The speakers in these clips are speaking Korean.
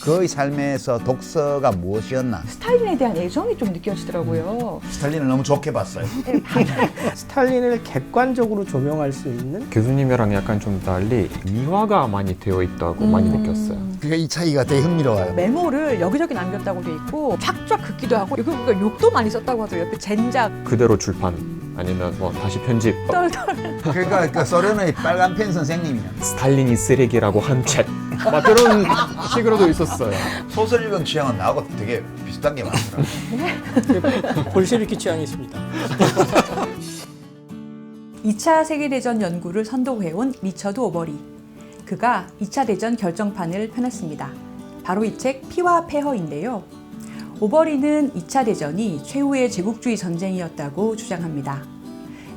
그의 삶에서 독서가 무엇이었나? 스탈린에 대한 애정이 좀 느껴지더라고요. 스탈린을 너무 좋게 봤어요. 네, 스탈린을 객관적으로 조명할 수 있는 교수님이랑 약간 좀 달리 미화가 많이 되어 있다고 많이 느꼈어요. 그러니까 이 차이가 되게 흥미로워요. 메모를 여기저기 남겼다고 돼 있고 쫙쫙 긋기도 하고 이거 보니까 욕도 많이 썼다고 하더라고요. 옆에 젠작 그대로 출판 아니면 뭐 다시 편집. 떨떨. 그러니까 그 소련의 빨간 펜 선생님이야. 스탈린이 쓰레기라고 한 책. 막 그런 식으로도 있었어요. 소설 읽은 취향은 나하고 되게 비슷한 게 많더라고요. 볼셰비키 취향이십니다. 2차 세계대전 연구를 선도해온 리처드 오버리. 그가 2차 대전 결정판을 펴냈습니다. 바로 이 책 피와 폐허인데요. 오버리는 2차 대전이 최후의 제국주의 전쟁이었다고 주장합니다.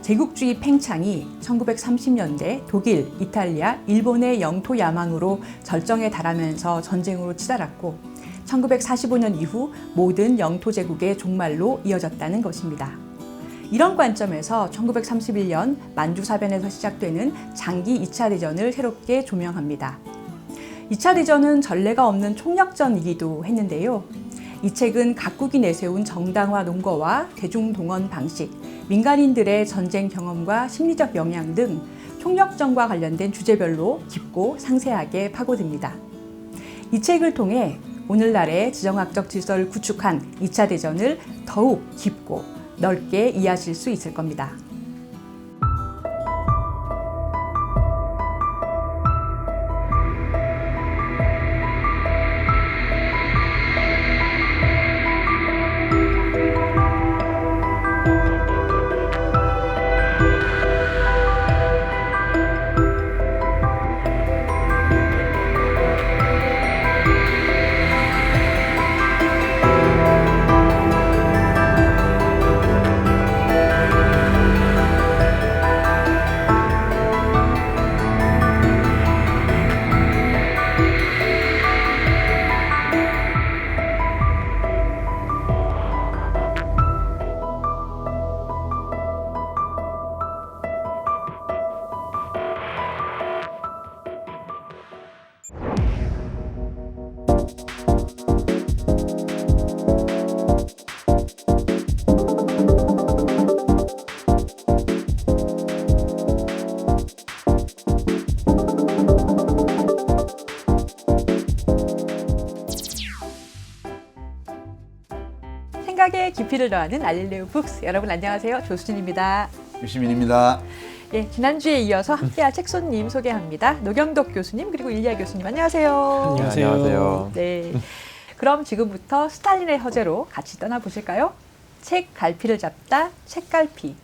제국주의 팽창이 1930년대 독일, 이탈리아, 일본의 영토 야망으로 절정에 달하면서 전쟁으로 치달았고 1945년 이후 모든 영토 제국의 종말로 이어졌다는 것입니다. 이런 관점에서 1931년 만주사변에서 시작되는 장기 2차 대전을 새롭게 조명합니다. 2차 대전은 전례가 없는 총력전이기도 했는데요. 이 책은 각국이 내세운 정당화 논거와 대중동원 방식, 민간인들의 전쟁 경험과 심리적 영향 등 총력전과 관련된 주제별로 깊고 상세하게 파고듭니다. 이 책을 통해 오늘날의 지정학적 질서를 구축한 2차 대전을 더욱 깊고 넓게 이해하실 수 있을 겁니다. 생각의 깊이를 더하는 알릴레오 북스. 여러분 안녕하세요. 조수진입니다. 유시민입니다. 예, 지난주에 이어서 함께할 책 손님 소개합니다. 노경덕 교수님 그리고 일리아 교수님 안녕하세요. 안녕하세요. 네, 그럼 지금부터 스탈린의 허재로 같이 떠나보실까요? 책 갈피를 잡다, 책갈피.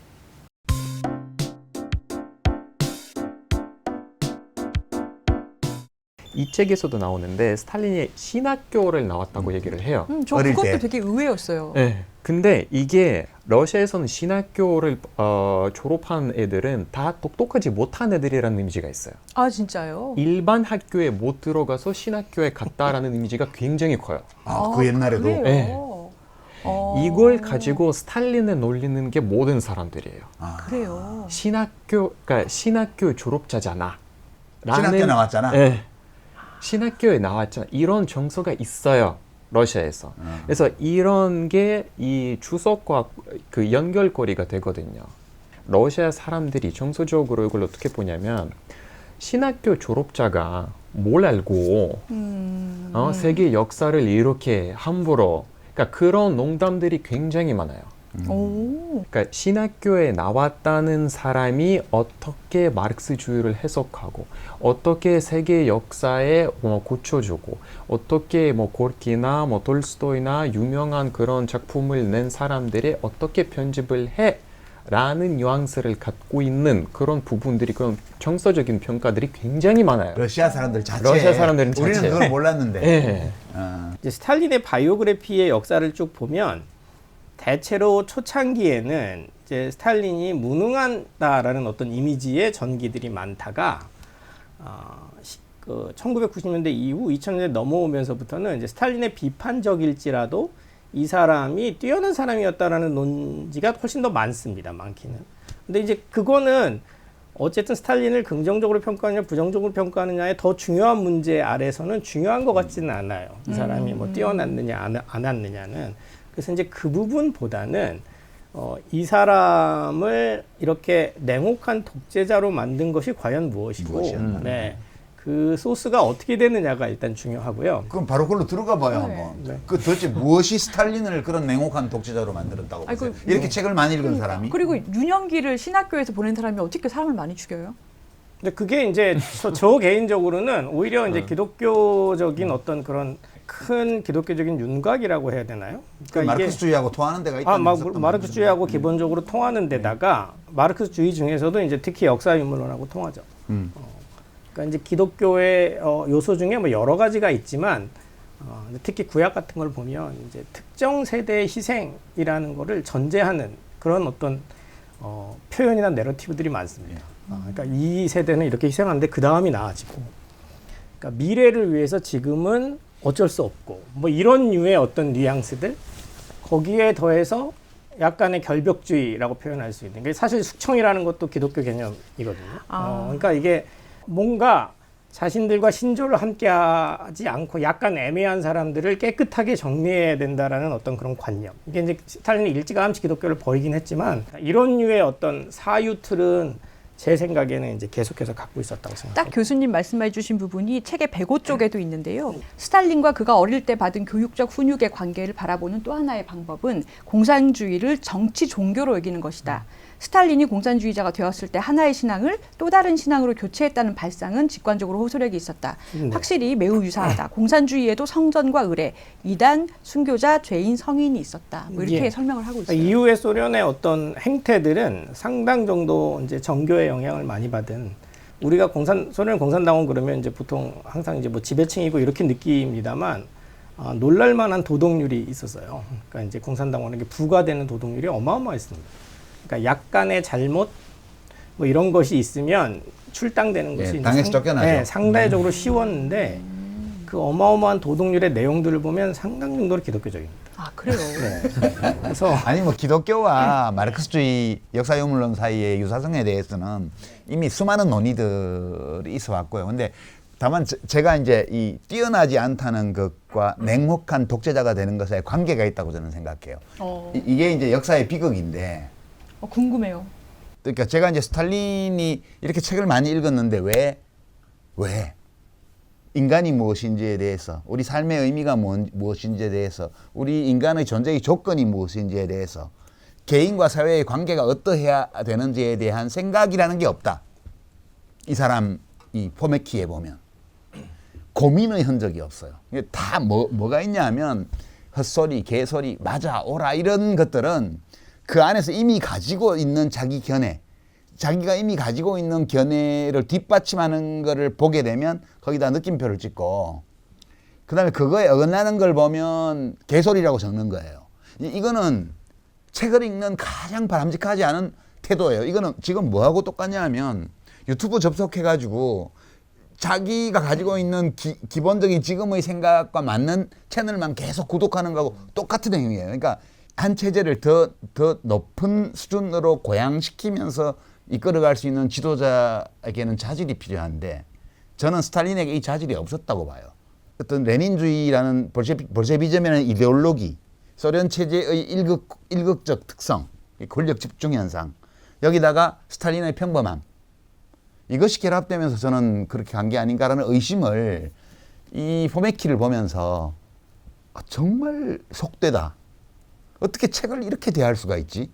이 책에서도 나오는데 스탈린이 신학교를 나왔다고 얘기를 해요. 저 어릴 그것도 때. 되게 의외였어요. 네. 근데 이게 러시아에서는 신학교를 졸업한 애들은 다 똑똑하지 못한 애들이라는 이미지가 있어요. 아 진짜요? 일반 학교에 못 들어가서 신학교에 갔다라는 이미지가 굉장히 커요. 그 옛날에도. 그래요? 네. 이걸 가지고 스탈린을 놀리는 게 모든 사람들이에요. 그래요. 그러니까 신학교 졸업자잖아. 신학교 나왔잖아. 네. 신학교에 나왔잖아. 이런 정서가 있어요. 러시아에서. 그래서 이런 게 이 주석과 그 연결고리가 되거든요. 러시아 사람들이 정서적으로 이걸 어떻게 보냐면 신학교 졸업자가 뭘 알고 세계 역사를 이렇게 함부로 그러니까 그런 농담들이 굉장히 많아요. 오. 그러니까 신학교에 나왔다는 사람이 어떻게 마르크스주의를 해석하고 어떻게 세계 역사에 고쳐주고 어떻게 고르키나 돌스토이나 유명한 그런 작품을 낸 사람들이 어떻게 편집을 해 라는 뉘앙스를 갖고 있는 그런 부분들이 그런 정서적인 평가들이 굉장히 많아요. 러시아 사람들 자체. 러시아 사람들은 자체. 우리는 그걸 몰랐는데. 네. 이제 스탈린의 바이오그래피의 역사를 쭉 보면 대체로 초창기에는 이제 스탈린이 무능하다라는 어떤 이미지의 전기들이 많다가 1990년대 이후 2000년대 넘어오면서부터는 이제 스탈린의 비판적일지라도 이 사람이 뛰어난 사람이었다라는 논지가 훨씬 더 많습니다. 많기는. 근데 이제 그거는 어쨌든 스탈린을 긍정적으로 평가하느냐 부정적으로 평가하느냐의 더 중요한 문제 아래서는 중요한 것 같지는 않아요. 이 사람이 뭐 뛰어났느냐 안 왔느냐는. 그래서 이제 그 부분보다는 이 사람을 이렇게 냉혹한 독재자로 만든 것이 과연 무엇이고, 네, 그 소스가 어떻게 되느냐가 일단 중요하고요. 그럼 바로 그걸로 들어가 봐요 한번. 네. 그 도대체 무엇이 스탈린을 그런 냉혹한 독재자로 만들었다고 보세요? 이렇게 책을 많이 읽은 사람이? 그리고 유년기를 신학교에서 보낸 사람이 어떻게 사람을 많이 죽여요? 근데 그게 이제 저 개인적으로는 오히려 이제 기독교적인 어떤 그런 큰 기독교적인 윤곽이라고 해야 되나요? 그 마르크스주의하고 통하는 데가 있다는 마르크스주의하고 기본적으로 통하는 데다가 마르크스주의 중에서도 이제 특히 역사인문론하고 통하죠. 그러니까 이제 기독교의 요소 중에 뭐 여러 가지가 있지만 특히 구약 같은 걸 보면 이제 특정 세대의 희생이라는 거를 전제하는 그런 어떤 표현이나 내러티브들이 많습니다. 그러니까 이 세대는 이렇게 희생하는데 그 다음이 나아지고, 그러니까 미래를 위해서 지금은 어쩔 수 없고, 뭐 이런 류의 어떤 뉘앙스들, 거기에 더해서 약간의 결벽주의라고 표현할 수 있는 게 사실 숙청이라는 것도 기독교 개념이거든요. 그러니까 이게 뭔가 자신들과 신조를 함께하지 않고 약간 애매한 사람들을 깨끗하게 정리해야 된다라는 어떤 그런 관념. 이게 이제 스탈린이 일찌감치 기독교를 버리긴 했지만 이런 류의 어떤 사유 틀은 제 생각에는 이제 계속해서 갖고 있었다고 생각합니다. 딱 교수님 말씀해 주신 부분이 책의 105 쪽에도 있는데요. 스탈린과 그가 어릴 때 받은 교육적 훈육의 관계를 바라보는 또 하나의 방법은 공산주의를 정치 종교로 여기는 것이다. 스탈린이 공산주의자가 되었을 때 하나의 신앙을 또 다른 신앙으로 교체했다는 발상은 직관적으로 호소력이 있었다. 확실히 매우 유사하다. 공산주의에도 성전과 의례, 이단, 순교자, 죄인, 성인이 있었다. 뭐 이렇게 설명을 하고 있어요. 이후에 소련의 어떤 행태들은 상당 정도 이제 정교의 영향을 많이 받은, 우리가 소련 공산당원 그러면 이제 보통 항상 이제 뭐 지배층이고 이렇게 느낍니다만 놀랄만한 도덕률이 있었어요. 그러니까 이제 공산당원에게 부과되는 도덕률이 어마어마했습니다. 그러니까 약간의 잘못 뭐 이런 것이 있으면 출당되는 것이 당에서 쫓겨나죠. 상대적으로 쉬웠는데 그 어마어마한 도덕률의 내용들을 보면 상당 정도로 기독교적입니다. 아, 그래요? 그래서 아니 뭐 기독교와 마르크스주의 역사유물론 사이의 유사성에 대해서는 이미 수많은 논의들이 있어 왔고요. 근데 다만 제가 이제 이 뛰어나지 않다는 것과 냉혹한 독재자가 되는 것에 관계가 있다고 저는 생각해요. 이게 이제 역사의 비극인데. 궁금해요. 그러니까 제가 이제 스탈린이 이렇게 책을 많이 읽었는데 왜 인간이 무엇인지에 대해서, 우리 삶의 의미가 무엇인지에 대해서, 우리 인간의 존재의 조건이 무엇인지에 대해서, 개인과 사회의 관계가 어떠해야 되는지에 대한 생각이라는 게 없다. 이 사람 이 포메키에 보면 고민의 흔적이 없어요. 이게 다 뭐가 있냐 하면 헛소리, 개소리, 맞아, 오라 이런 것들은 그 안에서 이미 가지고 있는 자기 견해, 자기가 이미 가지고 있는 견해를 뒷받침하는 거를 보게 되면 거기다 느낌표를 찍고, 그 다음에 그거에 어긋나는 걸 보면 개소리라고 적는 거예요. 이거는 책을 읽는 가장 바람직하지 않은 태도예요. 이거는 지금 뭐하고 똑같냐 하면 유튜브 접속해가지고 자기가 가지고 있는 기본적인 지금의 생각과 맞는 채널만 계속 구독하는 거하고 똑같은 행위예요. 그러니까 한 체제를 더 높은 수준으로 고양시키면서 이끌어갈 수 있는 지도자에게는 자질이 필요한데 저는 스탈린에게 이 자질이 없었다고 봐요. 어떤 레닌주의라는 볼셰비즘이라는 이데올로기, 소련 체제의 일극적 특성, 권력 집중 현상, 여기다가 스탈린의 평범함, 이것이 결합되면서 저는 그렇게 간 게 아닌가라는 의심을 이 포메키를 보면서 정말 속되다. 어떻게 책을 이렇게 대할 수가 있지?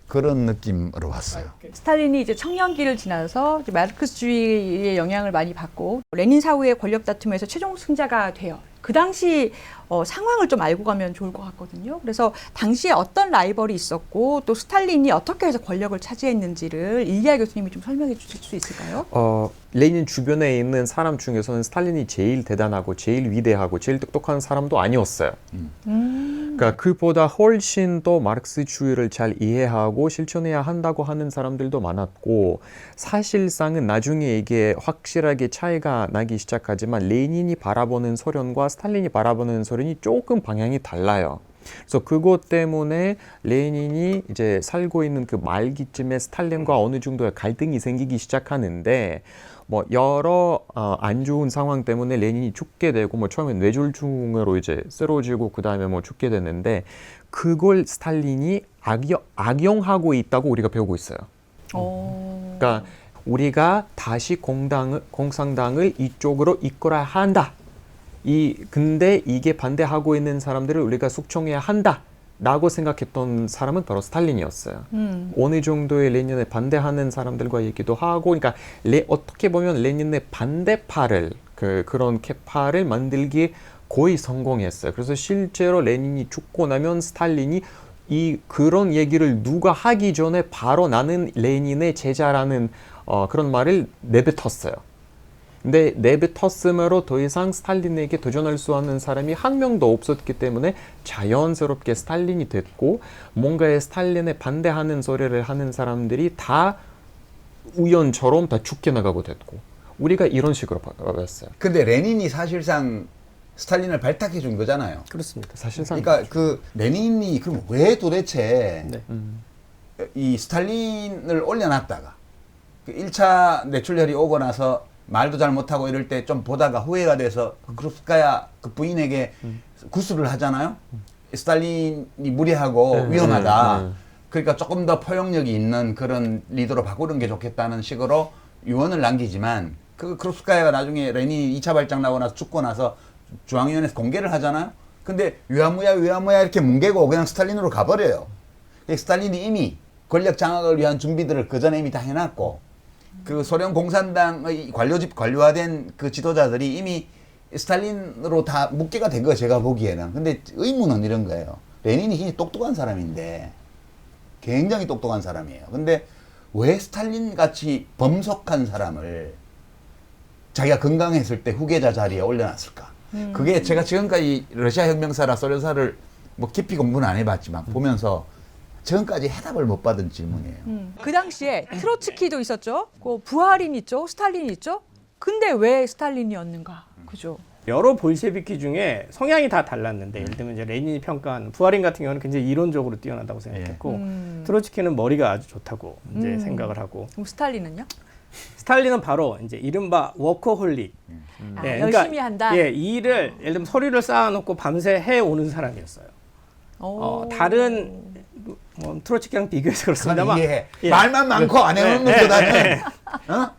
그런 느낌으로 왔어요. 스탈린이 이제 청년기를 지나서 이제 마르크스주의의 영향을 많이 받고 레닌 사후의 권력 다툼에서 최종 승자가 돼요. 그 당시 상황을 좀 알고 가면 좋을 것 같거든요. 그래서 당시에 어떤 라이벌이 있었고 또 스탈린이 어떻게 해서 권력을 차지했는지를 일리아 교수님이 좀 설명해 주실 수 있을까요? 레닌 주변에 있는 사람 중에서는 스탈린이 제일 대단하고 제일 위대하고 제일 똑똑한 사람도 아니었어요. 그러니까 그보다 훨씬 더 마르크스주의를 잘 이해하고 실천해야 한다고 하는 사람들도 많았고, 사실상은 나중에 이게 확실하게 차이가 나기 시작하지만 레닌이 바라보는 소련과 스탈린이 바라보는 소련이 조금 방향이 달라요. 그래서 그것 때문에 레닌이 이제 살고 있는 그 말기쯤에 스탈린과 어느 정도의 갈등이 생기기 시작하는데 뭐 여러 안 좋은 상황 때문에 레닌이 죽게 되고 뭐 처음에 뇌졸중으로 이제 쓰러지고 그 다음에 뭐 죽게 됐는데 그걸 스탈린이 악용하고 있다고 우리가 배우고 있어요. 그러니까 우리가 다시 공산당을 이쪽으로 이끌어야 한다. 근데 이게 반대하고 있는 사람들을 우리가 숙청해야 한다라고 생각했던 사람은 바로 스탈린이었어요. 어느 정도의 레닌에 반대하는 사람들과 얘기도 하고, 그러니까 어떻게 보면 레닌의 반대파를 그런 계파를 만들기 거의 성공했어요. 그래서 실제로 레닌이 죽고 나면 스탈린이 그런 얘기를 누가 하기 전에 바로 나는 레닌의 제자라는 그런 말을 내뱉었어요. 근데 내뱉었으므로 더 이상 스탈린에게 도전할 수 없는 사람이 한 명도 없었기 때문에 자연스럽게 스탈린이 됐고 뭔가에 스탈린에 반대하는 소리를 하는 사람들이 다 우연처럼 다 죽게 나가고 됐고 우리가 이런 식으로 봤어요. 근데 레닌이 사실상 스탈린을 발탁해 준 거잖아요. 그렇습니다. 사실상 그러니까 그 레닌이 그럼 왜 도대체 네. 이 스탈린을 올려놨다가 그 1차 뇌출혈이 오고 나서 말도 잘 못하고 이럴 때 좀 보다가 후회가 돼서 크루스카야 그 부인에게 구술을 하잖아요. 스탈린이 무리하고 위험하다. 그러니까 조금 더 포용력이 있는 그런 리더로 바꾸는 게 좋겠다는 식으로 유언을 남기지만 그 크루스카야가 나중에 레닌이 2차 발작 나고 나서 죽고 나서 중앙위원회에서 공개를 하잖아요. 근데 위아무야 이렇게 뭉개고 그냥 스탈린으로 가버려요. 스탈린이 이미 권력 장악을 위한 준비들을 그 전에 이미 다 해놨고 그 소련 공산당의 관료화된 그 지도자들이 이미 스탈린으로 다 묵계가 된 거예요. 제가 보기에는. 근데 의문은 이런 거예요. 레닌이 굉장히 똑똑한 사람인데 굉장히 똑똑한 사람이에요. 근데 왜 스탈린 같이 범속한 사람을 자기가 건강했을 때 후계자 자리에 올려놨을까? 그게 제가 지금까지 러시아 혁명사나 소련사를 뭐 깊이 공부는 안 해봤지만 보면서 지금까지 해답을 못 받은 질문이에요. 그 당시에 트로츠키도 있었죠. 그 부하린 있죠. 스탈린 있죠. 근데 왜 스탈린이었는가? 그죠? 여러 볼셰비키 중에 성향이 다 달랐는데 예를 들면 이제 레닌이 평가한 부하린 같은 경우는 굉장히 이론적으로 뛰어나다고 생각했고 트로츠키는 머리가 아주 좋다고 이제 생각을 하고 그럼 스탈린은요? 스탈린은 바로 이제 이른바 워커홀릭. 예, 열심히 한다. 예, 이 일을 예를 들면 서류를 쌓아놓고 밤새 해 오는 사람이었어요. 다른 뭐 트로츠키랑 비교해서 그렇습니다만 이해해. 예. 말만 많고 안 해오는 놈보다는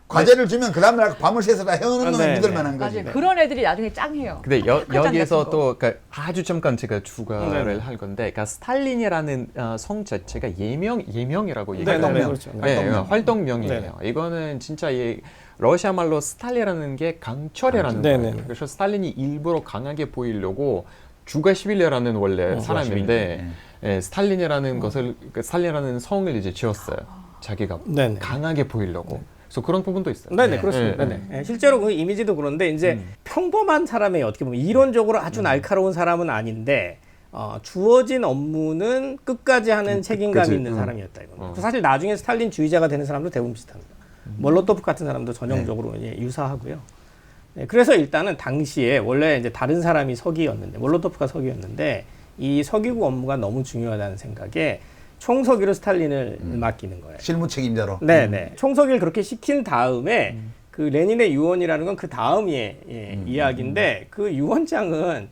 과제를 주면 그 다음날 밤을 새서 다 해오는 놈이 믿을 만한 거지. 맞아요. 그런 애들이 나중에 짱해요. 근데 여기에서 같은 또 그러니까 아주 잠깐 제가 추가를 네네. 할 건데, 그러니까 스탈린이라는 성 자체가 예명이라고 네네, 얘기해요. 그렇죠. 활동명이에요. 네네. 이거는 진짜 러시아 말로 스탈이라는 게 강철이라는 네네. 거예요. 그래서 스탈린이 일부러 강하게 보이려고 주가 11려라는 원래 사람인데 스탈린이라는 것을 스탈린이라는 성을 이제 지었어요. 자기가 네네. 강하게 보이려고. 그래서 그런 부분도 있어요. 네네, 그렇습니다. 네네. 예, 실제로 그 이미지도 그런데 이제 평범한 사람의 어떻게 보면 이론적으로 아주 날카로운 사람은 아닌데 주어진 업무는 끝까지 하는 책임감이 그치. 있는 사람이었다 이겁니다. 사실 나중에 스탈린 주의자가 되는 사람도 대부분 비슷합니다. 몰로토프 같은 사람도 전형적으로 예, 유사하고요. 네, 그래서 일단은 당시에 원래 이제 다른 사람이 서기였는데 몰로토프가 서기였는데 이 서기국 업무가 너무 중요하다는 생각에 총서기로 스탈린을 맡기는 거예요. 실무 책임자로. 네네. 총서기를 그렇게 시킨 다음에 그 레닌의 유언이라는 건 그 다음의 이야기인데 그 유언장은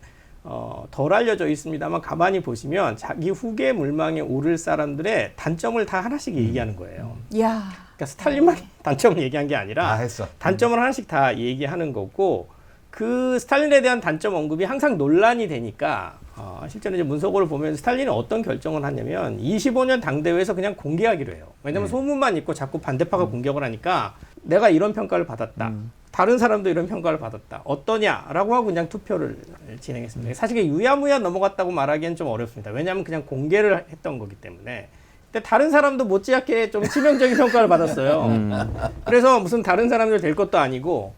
덜 알려져 있습니다만 가만히 보시면 자기 후계 물망에 오를 사람들의 단점을 다 하나씩 얘기하는 거예요. 이야. 그러니까 스탈린만 단점을 얘기한 게 아니라 다 했어. 단점을 하나씩 다 얘기하는 거고 그 스탈린에 대한 단점 언급이 항상 논란이 되니까 실제로 이제 문서고를 보면 스탈린은 어떤 결정을 하냐면 25년 당대회에서 그냥 공개하기로 해요. 왜냐하면 소문만 있고 자꾸 반대파가 공격을 하니까 내가 이런 평가를 받았다. 다른 사람도 이런 평가를 받았다. 어떠냐라고 하고 그냥 투표를 진행했습니다. 사실 이게 유야무야 넘어갔다고 말하기엔 좀 어렵습니다. 왜냐하면 그냥 공개를 했던 거기 때문에. 근데 다른 사람도 못지않게 좀 치명적인 평가를 받았어요. 그래서 무슨 다른 사람들 될 것도 아니고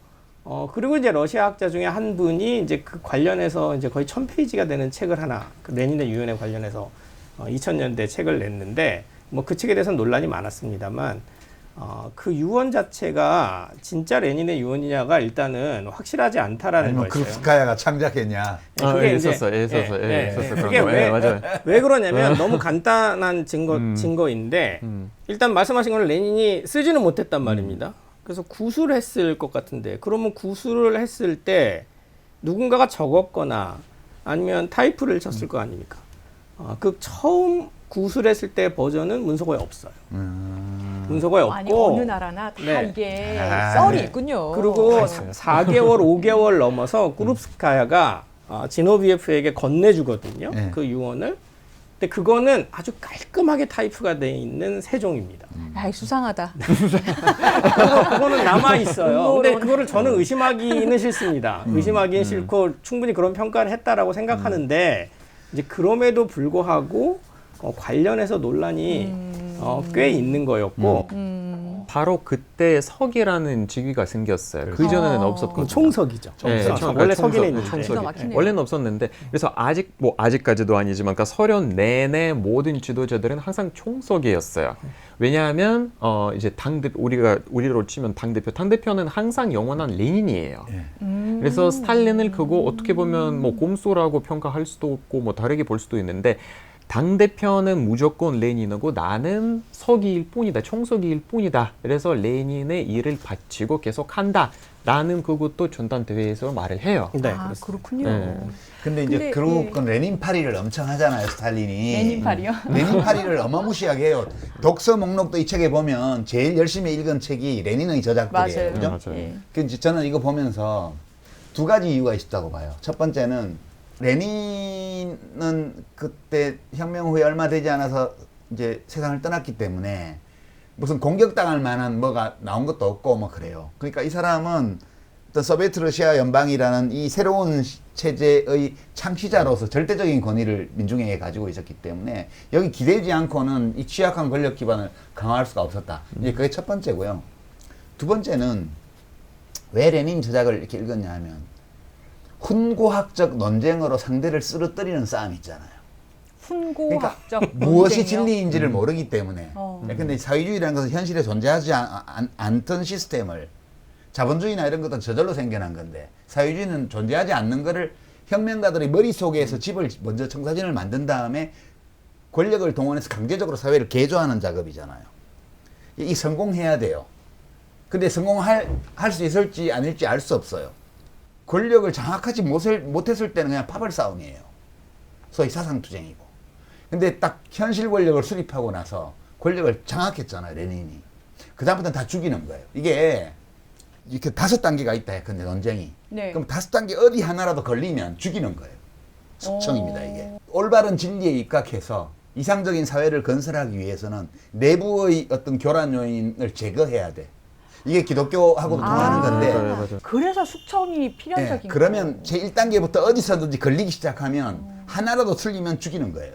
그리고 이제 러시아 학자 중에 한 분이 이제 그 관련해서 이제 거의 1000페이지가 되는 책을 하나, 그 레닌의 유언에 관련해서 2000년대 책을 냈는데 뭐 그 책에 대해서는 논란이 많았습니다만 그 유언 자체가 진짜 레닌의 유언이냐가 일단은 확실하지 않다라는 아니면 거였어요. 크루스카야가 창작했냐? 그게 이제- 있었어 그런 그게 거. 왜, 맞아요. 왜 그러냐면 너무 간단한 증거인데 일단 말씀하신 건 레닌이 쓰지는 못했단 말입니다. 그래서 구술을 했을 것 같은데 그러면 구술을 했을 때 누군가가 적었거나 아니면 타이프를 쳤을 거 아닙니까? 그 처음 구술했을 때 버전은 문서고에 없어요. 문서고에 없고 아니 어느 나라나 다 네. 이게 아, 썰이 네. 있군요. 그리고 4개월, 5개월 넘어서 꾸룹스카야가 지노비에프에게 건네주거든요. 네. 그 유언을. 근데 그거는 아주 깔끔하게 타이프가 돼 있는 세종입니다. 아이 수상하다. 그거는 남아 있어요. 근데 음모론. 그거를 저는 의심하기는 싫습니다. 의심하기는 싫고 충분히 그런 평가를 했다라고 생각하는데 이제 그럼에도 불구하고 관련해서 논란이 꽤 있는 거였고 바로 그때 석이라는 직위가 생겼어요. 그 전에는 없었거든요. 총석이죠. 네, 원래 석인에 있는데. 기가 총석이. 막히네요. 원래는 없었는데 그래서 아직까지도 아니지만 그러니까 소련 내내 모든 지도자들은 항상 총석이었어요. 왜냐하면 이제 우리로 치면 당대표는 항상 영원한 레닌이에요. 그래서 스탈린을 그거 어떻게 보면 뭐 곰수라고 평가할 수도 없고 뭐 다르게 볼 수도 있는데 당대표는 무조건 레닌이고 나는 석이일 뿐이다. 총석이일 뿐이다. 그래서 레닌의 일을 바치고 계속 한다. 라는 그것도 전당대회에서 말을 해요. 네, 아 그렇습니다. 그렇군요. 네. 근데 이제 근데, 결국은 레닌 파리를 엄청 하잖아요, 스탈린이. 레닌 파리요? 레닌 파리를 어마무시하게 해요. 독서 목록도 이 책에 보면 제일 열심히 읽은 책이 레닌의 저작들이에요. 맞아요. 그죠? 맞아요. 예. 그 이제 저는 이거 보면서 두 가지 이유가 있다고 봐요. 첫 번째는 레닌은 그때 혁명 후에 얼마 되지 않아서 이제 세상을 떠났기 때문에 무슨 공격당할 만한 뭐가 나온 것도 없고 뭐 그래요. 그러니까 이 사람은 어떤 소비에트 러시아 연방이라는 이 새로운 체제의 창시자로서 절대적인 권위를 민중에게 가지고 있었기 때문에 여기 기대지 않고는 이 취약한 권력 기반을 강화할 수가 없었다. 이제 그게 첫 번째고요. 두 번째는 왜 레닌 저작을 이렇게 읽었냐 하면 훈고학적 논쟁으로 상대를 쓰러뜨리는 싸움 있잖아요. 훈고학적 무엇이 논쟁이요? 진리인지를 모르기 때문에. 어. 근데 사회주의라는 것은 현실에 존재하지 않던 시스템을 자본주의나 이런 것은 저절로 생겨난 건데 사회주의는 존재하지 않는 거를 혁명가들의 머릿속에서 집을 먼저 청사진을 만든 다음에 권력을 동원해서 강제적으로 사회를 개조하는 작업이잖아요. 이 성공해야 돼요. 근데 성공할 수 있을지 아닐지 알 수 없어요. 권력을 장악하지 못했을 때는 그냥 파벌 싸움이에요. 소위 사상투쟁이고. 근데 딱 현실 권력을 수립하고 나서 권력을 장악했잖아요, 레닌이. 그다음부터는 다 죽이는 거예요. 이게 이렇게 5단계가 있다, 근데 논쟁이. 네. 그럼 5단계 어디 하나라도 걸리면 죽이는 거예요. 숙청입니다, 이게. 올바른 진리에 입각해서 이상적인 사회를 건설하기 위해서는 내부의 어떤 교란 요인을 제거해야 돼. 이게 기독교하고도 통하는 건데. 맞아요. 그래서 숙청이 필연적인 예, 그러면 제1단계부터 어디서든지 걸리기 시작하면 하나라도 틀리면 죽이는 거예요.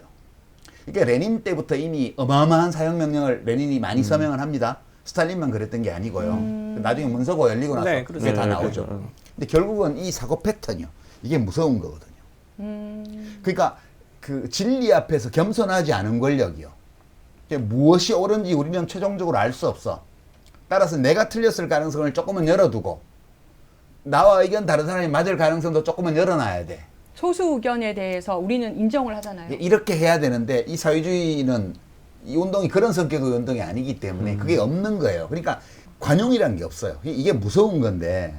그러니까 레닌 때부터 이미 어마어마한 사형명령을 레닌이 많이 서명을 합니다. 스탈린만 그랬던 게 아니고요. 나중에 문서고 열리고 나서 네, 그게 다 네, 나오죠. 네. 근데 결국은 이 사고 패턴이요. 이게 무서운 거거든요. 그러니까 그 진리 앞에서 겸손하지 않은 권력이요. 무엇이 옳은지 우리는 최종적으로 알 수 없어. 따라서 내가 틀렸을 가능성을 조금은 열어두고 나와 의견 다른 사람이 맞을 가능성도 조금은 열어놔야 돼. 소수 의견에 대해서 우리는 인정을 하잖아요. 이렇게 해야 되는데 이 사회주의는 이 운동이 그런 성격의 운동이 아니기 때문에 그게 없는 거예요. 그러니까 관용이라는 게 없어요. 이게 무서운 건데.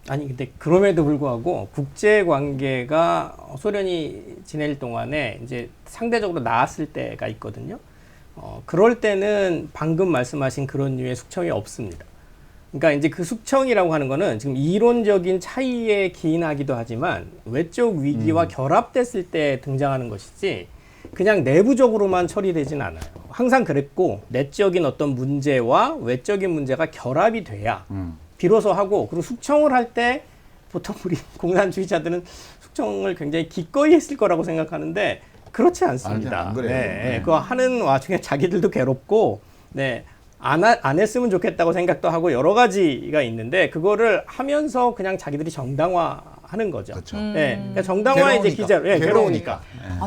아니 근데 그럼에도 불구하고 국제 관계가 소련이 지낼 동안에 이제 상대적으로 나았을 때가 있거든요. 그럴 때는 방금 말씀하신 그런 류의 숙청이 없습니다. 그러니까 이제 그 숙청이라고 하는 거는 지금 이론적인 차이에 기인하기도 하지만 외적 위기와 결합됐을 때 등장하는 것이지 그냥 내부적으로만 처리되진 않아요. 항상 그랬고 내적인 어떤 문제와 외적인 문제가 결합이 돼야 비로소 하고, 그리고 숙청을 할 때 보통 우리 공산주의자들은 숙청을 굉장히 기꺼이 했을 거라고 생각하는데 그렇지 않습니다. 안 그래요. 네, 그거 하는 와중에 자기들도 괴롭고, 네, 안 했으면 좋겠다고 생각도 하고 여러 가지가 있는데 그거를 하면서 그냥 자기들이 정당화 하는 거죠. 그렇죠. 네, 그러니까 정당화 이제 기자, 예, 괴로우니까.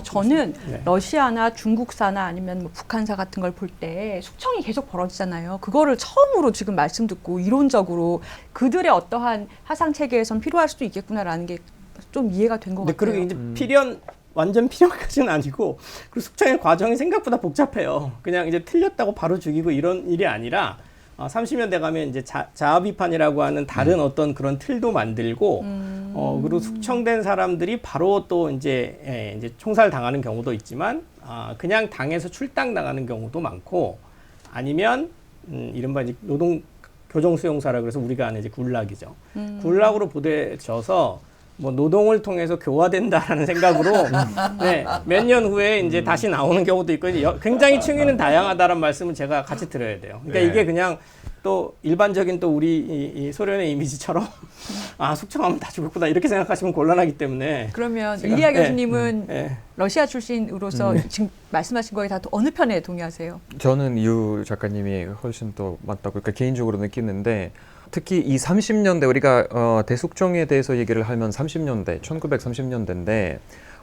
저는 네. 러시아나 중국사나 아니면 뭐 북한사 같은 걸 볼 때 숙청이 계속 벌어지잖아요. 그거를 처음으로 지금 말씀 듣고 이론적으로 그들의 어떠한 하상 체계에선 필요할 수도 있겠구나라는 게 좀 이해가 된 것 근데 같아요. 그리고 이제 완전 필연까지는 아니고 그리고 숙청의 과정이 생각보다 복잡해요. 그냥 이제 틀렸다고 바로 죽이고 이런 일이 아니라 30년대 가면 이제 자아 비판이라고 하는 다른 어떤 그런 틀도 만들고 그리고 숙청된 사람들이 바로 또 이제 총살 당하는 경우도 있지만 그냥 당에서 출당 당하는 경우도 많고 아니면 이른바 이제 노동 교정 수용사라 그래서 우리가 아는 이제 굴락이죠. 굴락으로 보내져서 뭐 노동을 통해서 교화된다라는 생각으로 네, 몇 년 후에 이제 다시 나오는 경우도 있고 이제 굉장히 층위는 다양하다는 말씀을 제가 같이 드려야 돼요. 그러니까 네. 이게 그냥 또 일반적인 또 우리 이 소련의 이미지처럼 숙청하면 다 죽었구나 이렇게 생각하시면 곤란하기 때문에 그러면 제가- 일리아 네. 교수님은 네. 러시아 출신으로서 지금 말씀하신 거에 다 어느 편에 동의하세요? 저는 유 작가님이 훨씬 더 맞다고 그러니까 개인적으로 느끼는데 특히 이 30년대 우리가 대숙청에 대해서 얘기를 하면 30년대 1930년대인데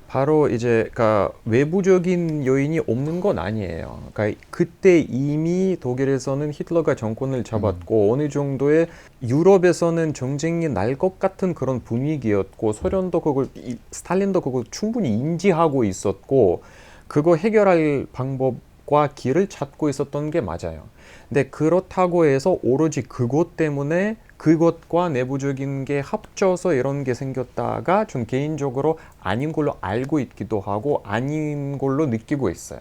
바로 이제 그러니까 외부적인 요인이 없는 건 아니에요. 그러니까 그때 이미 독일에서는 히틀러가 정권을 잡았고 어느 정도의 유럽에서는 전쟁이 날 것 같은 그런 분위기였고 소련도 그걸 스탈린도 그걸 충분히 인지하고 있었고 그거 해결할 방법과 길을 찾고 있었던 게 맞아요. 근데 그렇다고 해서 오로지 그것 때문에 그것과 내부적인 게 합쳐서 이런 게 생겼다가 좀 개인적으로 아닌 걸로 알고 있기도 하고 아닌 걸로 느끼고 있어요.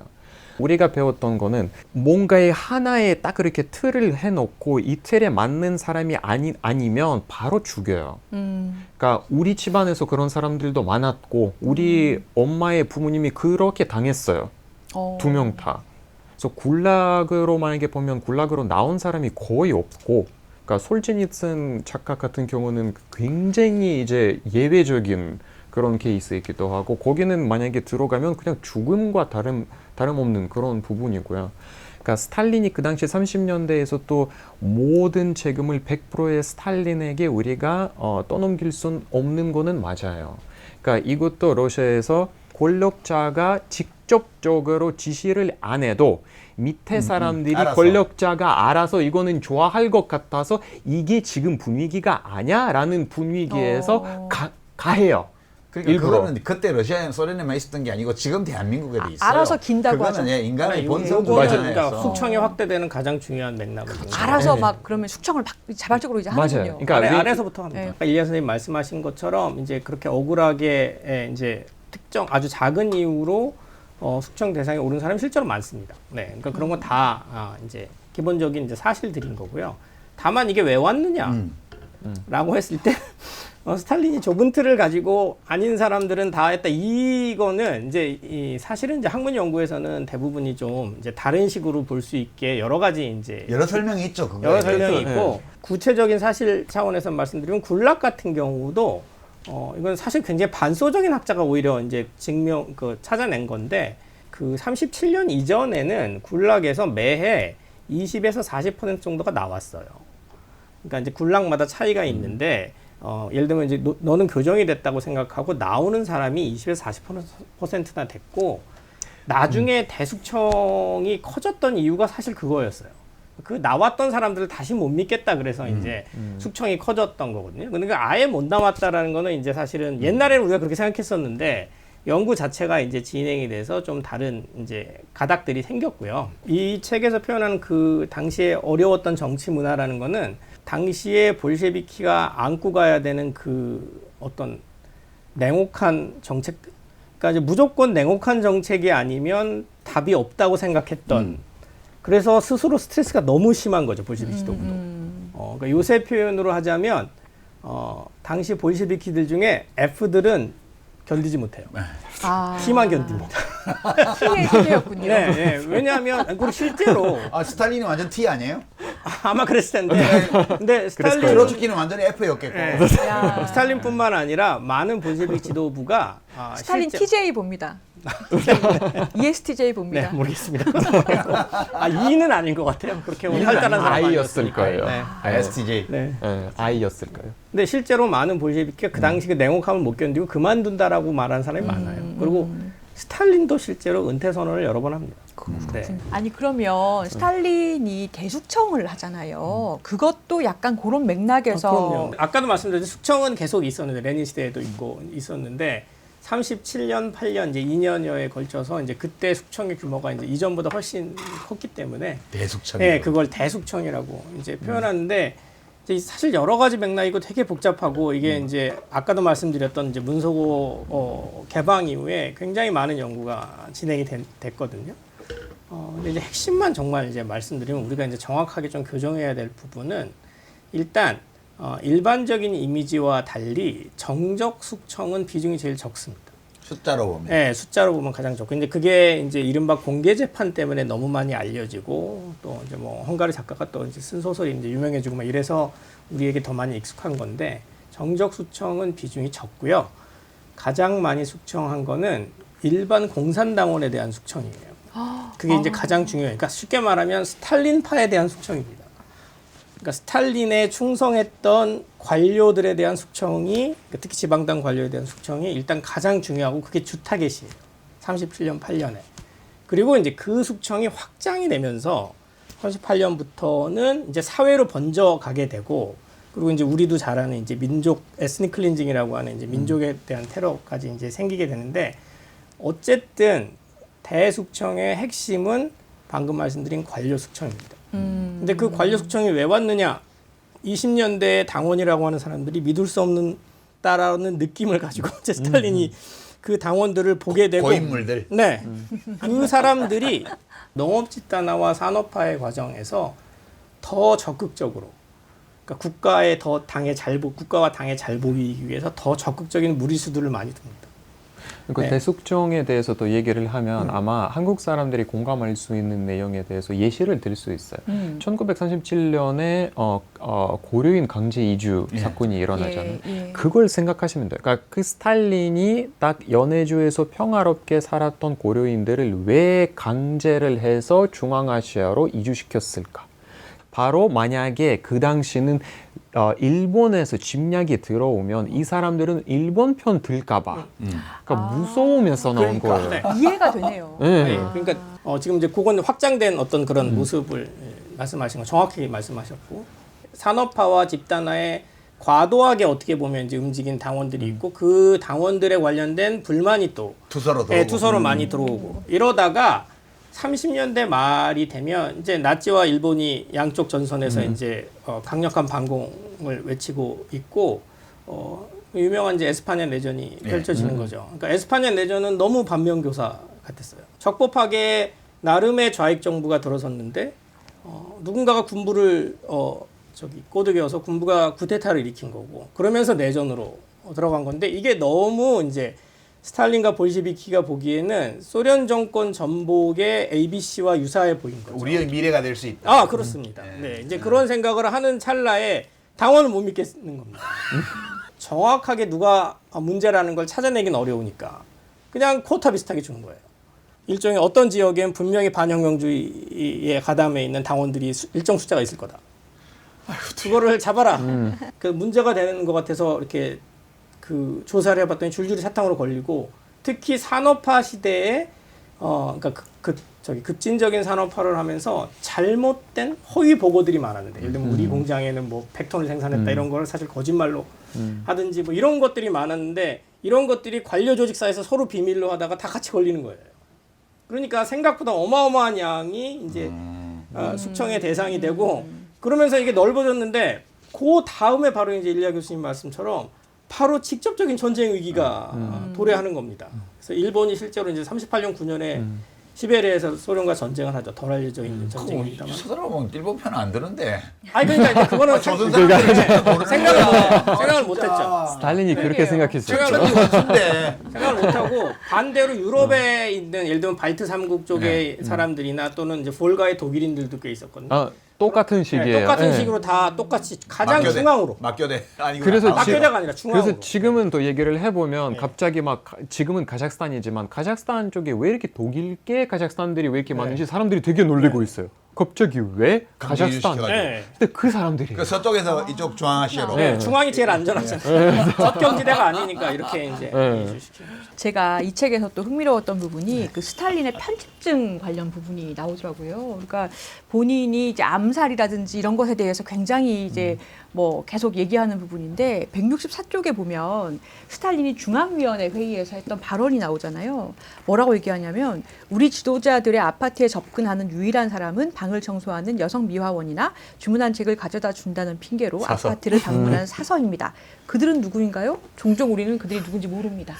우리가 배웠던 거는 뭔가의 하나에 딱 그렇게 틀을 해놓고 이 틀에 맞는 사람이 아니면 바로 죽여요. 그러니까 우리 집안에서 그런 사람들도 많았고 우리 엄마의 부모님이 그렇게 당했어요. 2명 다. 그래서 굴락으로 만약에 보면 굴락으로 나온 사람이 거의 없고 그러니까 솔제니츠 작가 같은 경우는 굉장히 이제 예외적인 그런 케이스이기도 하고 거기는 만약에 들어가면 그냥 죽음과 다름없는 그런 부분이고요. 그러니까 스탈린이 그 당시 30년대에서 또 모든 책임을 100%의 스탈린에게 우리가 떠넘길 수 없는 거는 맞아요. 그러니까 이것도 러시아에서 권력자가 직접적으로 지시를 안 해도 밑에 사람들이 알아서. 권력자가 알아서 이거는 좋아할 것 같아서 이게 지금 분위기가 아냐라는 분위기에서 가해요. 그러니까 일부러. 그거는 그때 러시아 소련에만 있었던 게 아니고 지금 대한민국에도 있어요. 알아서 긴다고 그거는 하죠. 예, 인간의 아니, 본성 중 요거는 하나여서. 그러니까 숙청이 확대되는 가장 중요한 맥락을 알아서 네. 막 그러면 숙청을 자발적으로 이제 맞아요. 하는군요. 그러니까 안에서부터 합니다. 네. 그러니까 일리아 선생님 말씀하신 것처럼 이제 그렇게 억울하게 이제 특정 아주 작은 이유로 숙청 대상에 오른 사람이 실제로 많습니다. 네, 그러니까 그런 건 다 이제 기본적인 이제 사실들인 거고요. 다만 이게 왜 왔느냐라고 했을 때 스탈린이 좁은 틀을 가지고 아닌 사람들은 다 했다. 이거는 이제 사실은 이제 학문 연구에서는 대부분이 좀 이제 다른 식으로 볼 수 있게 여러 가지 이제 여러 설명이 있죠. 그거에 여러 설명이 대해서. 있고 구체적인 사실 차원에서 말씀드리면 굴락 같은 경우도 이건 사실 굉장히 반소적인 학자가 오히려 이제 찾아낸 건데 그 37년 이전에는 굴락에서 매해 20에서 40% 정도가 나왔어요. 그러니까 이제 굴락마다 차이가 있는데 예를 들면 이제 너는 교정이 됐다고 생각하고 나오는 사람이 20에서 40%나 됐고 나중에 대숙청이 커졌던 이유가 사실 그거였어요. 그 나왔던 사람들을 다시 못 믿겠다 그래서 이제 숙청이 커졌던 거거든요. 그러니까 아예 못 나왔다라는 거는 이제 사실은 옛날에는 우리가 그렇게 생각했었는데 연구 자체가 이제 진행이 돼서 좀 다른 이제 가닥들이 생겼고요. 이 책에서 표현하는 그 당시에 어려웠던 정치 문화라는 거는 당시에 볼셰비키가 안고 가야 되는 그 어떤 냉혹한 정책, 그러니까 이제 무조건 냉혹한 정책이 아니면 답이 없다고 생각했던 그래서 스스로 스트레스가 너무 심한 거죠, 볼셰비키 지도부도. 그러니까 요새 표현으로 하자면 당시 볼셰비키들 중에 F들은 견디지 못해요. T만 견딥니다. T의 세대였군요. 네, 네. 왜냐하면 그리고 실제로 스탈린이 완전 T 아니에요? 아마 그랬을 텐데, 근데 스탈린 트로츠키는 완전히 F였겠고. 네. 스탈린뿐만 아니라 많은 볼셰비키 지도부가 스탈린 실제- TJ 봅니다. ESTJ 봅니다. 네, 모르겠습니다. E는 아닌 것 같아요. 그렇게 보면 활달한 사람 I였을 거예요. 네. STJ. 네. I였을 거예요. 근데 실제로 많은 볼셰비키가 그 당시 그 냉혹함을 못 견디고 그만둔다라고 말하는 사람이 많아요. 그리고 스탈린도 실제로 은퇴 선언을 여러 번 합니다. 네. 아니 그러면 스탈린이 대숙청을 하잖아요. 그것도 약간 그런 맥락에서 그럼요. 아까도 말씀드렸듯이 숙청은 계속 있었는데 레닌 시대에도 있고 있었는데 37년, 8년 이제 2년여에 걸쳐서 이제 그때 숙청의 규모가 이제 이전보다 훨씬 컸기 때문에 대숙청. 네, 그걸 대숙청이라고 이제 표현하는데 이제 사실 여러 가지 맥락이고 되게 복잡하고 이게 이제 아까도 말씀드렸던 이제 문서고 개방 이후에 굉장히 많은 연구가 진행이 됐거든요. 근데 이제 핵심만 정말 이제 말씀드리면 우리가 이제 정확하게 좀 교정해야 될 부분은 일단 일반적인 이미지와 달리 정적 숙청은 비중이 제일 적습니다. 숫자로 보면. 네, 숫자로 보면 가장 적고, 근데 그게 이제 이른바 공개 재판 때문에 너무 많이 알려지고 또 이제 뭐 헝가리 작가가 또 이제 쓴 소설이 이제 유명해지고 막 이래서 우리에게 더 많이 익숙한 건데 정적 숙청은 비중이 적고요. 가장 많이 숙청한 거는 일반 공산당원에 대한 숙청이에요. 그게 이제 가장 중요해요. 그러니까 쉽게 말하면 스탈린파에 대한 숙청입니다. 그러니까 스탈린에 충성했던 관료들에 대한 숙청이, 특히 지방당 관료에 대한 숙청이 일단 가장 중요하고 그게 주 타겟이에요. 37년, 8년에. 그리고 이제 그 숙청이 확장이 되면서 38년부터는 이제 사회로 번져가게 되고, 그리고 이제 우리도 잘 아는 이제 민족 에스닉 클린징이라고 하는 이제 민족에 대한 테러까지 이제 생기게 되는데, 어쨌든 대숙청의 핵심은 방금 말씀드린 관료 숙청입니다. 근데 그 관료 숙청이 왜 왔느냐? 20년대 당원이라고 하는 사람들이 믿을 수 없는다라는 느낌을 가지고 이제 스탈린이 그 당원들을 보게 되고, 고인물들. 네, 그 사람들이 농업 집단화와 산업화의 과정에서 더 적극적으로, 그러니까 국가와 당에 잘 보이기 위해서 더 적극적인 무리수들을 많이 둡니다. 그 네. 대숙청에 대해서도 얘기를 하면 아마 한국 사람들이 공감할 수 있는 내용에 대해서 예시를 들 수 있어요. 1937년에 고려인 강제 이주 사건이 일어나잖아요. 그걸 생각하시면 돼요. 그러니까 그 스탈린이 딱 연해주에서 평화롭게 살았던 고려인들을 왜 강제를 해서 중앙아시아로 이주시켰을까? 바로 만약에 그 당시는 일본에서 침략이 들어오면 이 사람들은 일본 편 들까봐 그러니까 무서우면서 나온 거예요. 네. 이해가 되네요. 네. 네, 그러니까 지금 이제 그건 확장된 어떤 그런 모습을 말씀하신 거 정확히 말씀하셨고, 산업화와 집단화에 과도하게 어떻게 보면 이제 움직인 당원들이 있고 그 당원들에 관련된 불만이 또 투서로 들어오고. 네, 투서로 많이 들어오고 이러다가 30년대 말이 되면 이제 나치와 일본이 양쪽 전선에서 이제 강력한 반공을 외치고 있고 유명한 이제 에스파냐 내전이 펼쳐지는 거죠. 그러니까 에스파냐 내전은 너무 반면교사 같았어요. 적법하게 나름의 좌익 정부가 들어섰는데 누군가가 군부를 꼬드겨서 군부가 쿠데타를 일으킨 거고, 그러면서 내전으로 들어간 건데, 이게 너무 이제 스탈린과 볼시비키가 보기에는 소련 정권 전복의 ABC와 유사해 보인 거죠. 우리의 미래가 될 수 있다. 그렇습니다. 네, 이제 그런 생각을 하는 찰나에 당원을 못 믿겠는 겁니다. 정확하게 누가 문제라는 걸 찾아내긴 어려우니까 그냥 쿼타 비슷하게 주는 거예요. 일종의 어떤 지역엔 분명히 반혁명주의에 가담해 있는 당원들이 일정 숫자가 있을 거다. 그거를 잡아라. 그 문제가 되는 것 같아서 이렇게 그 조사를 해봤더니 줄줄이 사탕으로 걸리고, 특히 산업화 시대에 그러니까 급진적인 산업화를 하면서 잘못된 허위 보고들이 많았는데, 예를 들면 우리 공장에는 뭐 100톤을 생산했다 이런 걸 사실 거짓말로 하든지 뭐 이런 것들이 많았는데, 이런 것들이 관료 조직 사이에서 서로 비밀로 하다가 다 같이 걸리는 거예요. 그러니까 생각보다 어마어마한 양이 이제 숙청의 대상이 되고, 그러면서 이게 넓어졌는데, 그 다음에 바로 이제 일리아 교수님 말씀처럼 바로 직접적인 전쟁 위기가 도래하는 겁니다. 그래서 일본이 실제로 이제 38년 9년에 시베리아에서 소련과 전쟁을 하죠. 덜 알려져 있는 전쟁입니다만. 쳐다보면 일본 편은 안 드는데. 그러니까 이제 그거는 조선 사람들이 생각을 못했죠. 스탈린이 그렇게 생각했어요. 생각을 못하고, 반대로 유럽에 있는 예를 들면 발트 3국 쪽의 사람들이나 또는 이제 볼가의 독일인들도 꽤 있었거든요. 똑같은 시기예요. 똑같은 예. 식으로 다 똑같이 가장 막교대. 중앙으로. 막교대. 아니구나. 그래서 막교대가 아니라 중앙으로. 그래서 지금은 또 얘기를 해보면 네. 갑자기 막 지금은 카자흐스탄이지만 카자흐스탄 쪽에 왜 이렇게 독일계 카자흐스탄들이 왜 이렇게 많은지 사람들이 되게 놀리고 있어요. 갑자기 왜 강제 카자흐스탄? 유지시켜가지고. 네. 근데 그 사람들이 그 서쪽에서 이쪽 중앙아시아로. 네, 중앙이 제일 안전하잖아요. 접경지대가 아니니까 이렇게 이제 네. 이주시키는 거죠. 제가 이 책에서 또 흥미로웠던 부분이 그 스탈린의 편집증 관련 부분이 나오더라고요. 그러니까 본인이 이제 암살이라든지 이런 것에 대해서 굉장히 이제 뭐 계속 얘기하는 부분인데 164쪽에 보면 스탈린이 중앙위원회 회의에서 했던 발언이 나오잖아요. 뭐라고 얘기하냐면 우리 지도자들의 아파트에 접근하는 유일한 사람은 방을 청소하는 여성 미화원이나 주문한 책을 가져다 준다는 핑계로 사서. 아파트를 방문한 사서입니다. 그들은 누구인가요? 종종 우리는 그들이 누군지 모릅니다.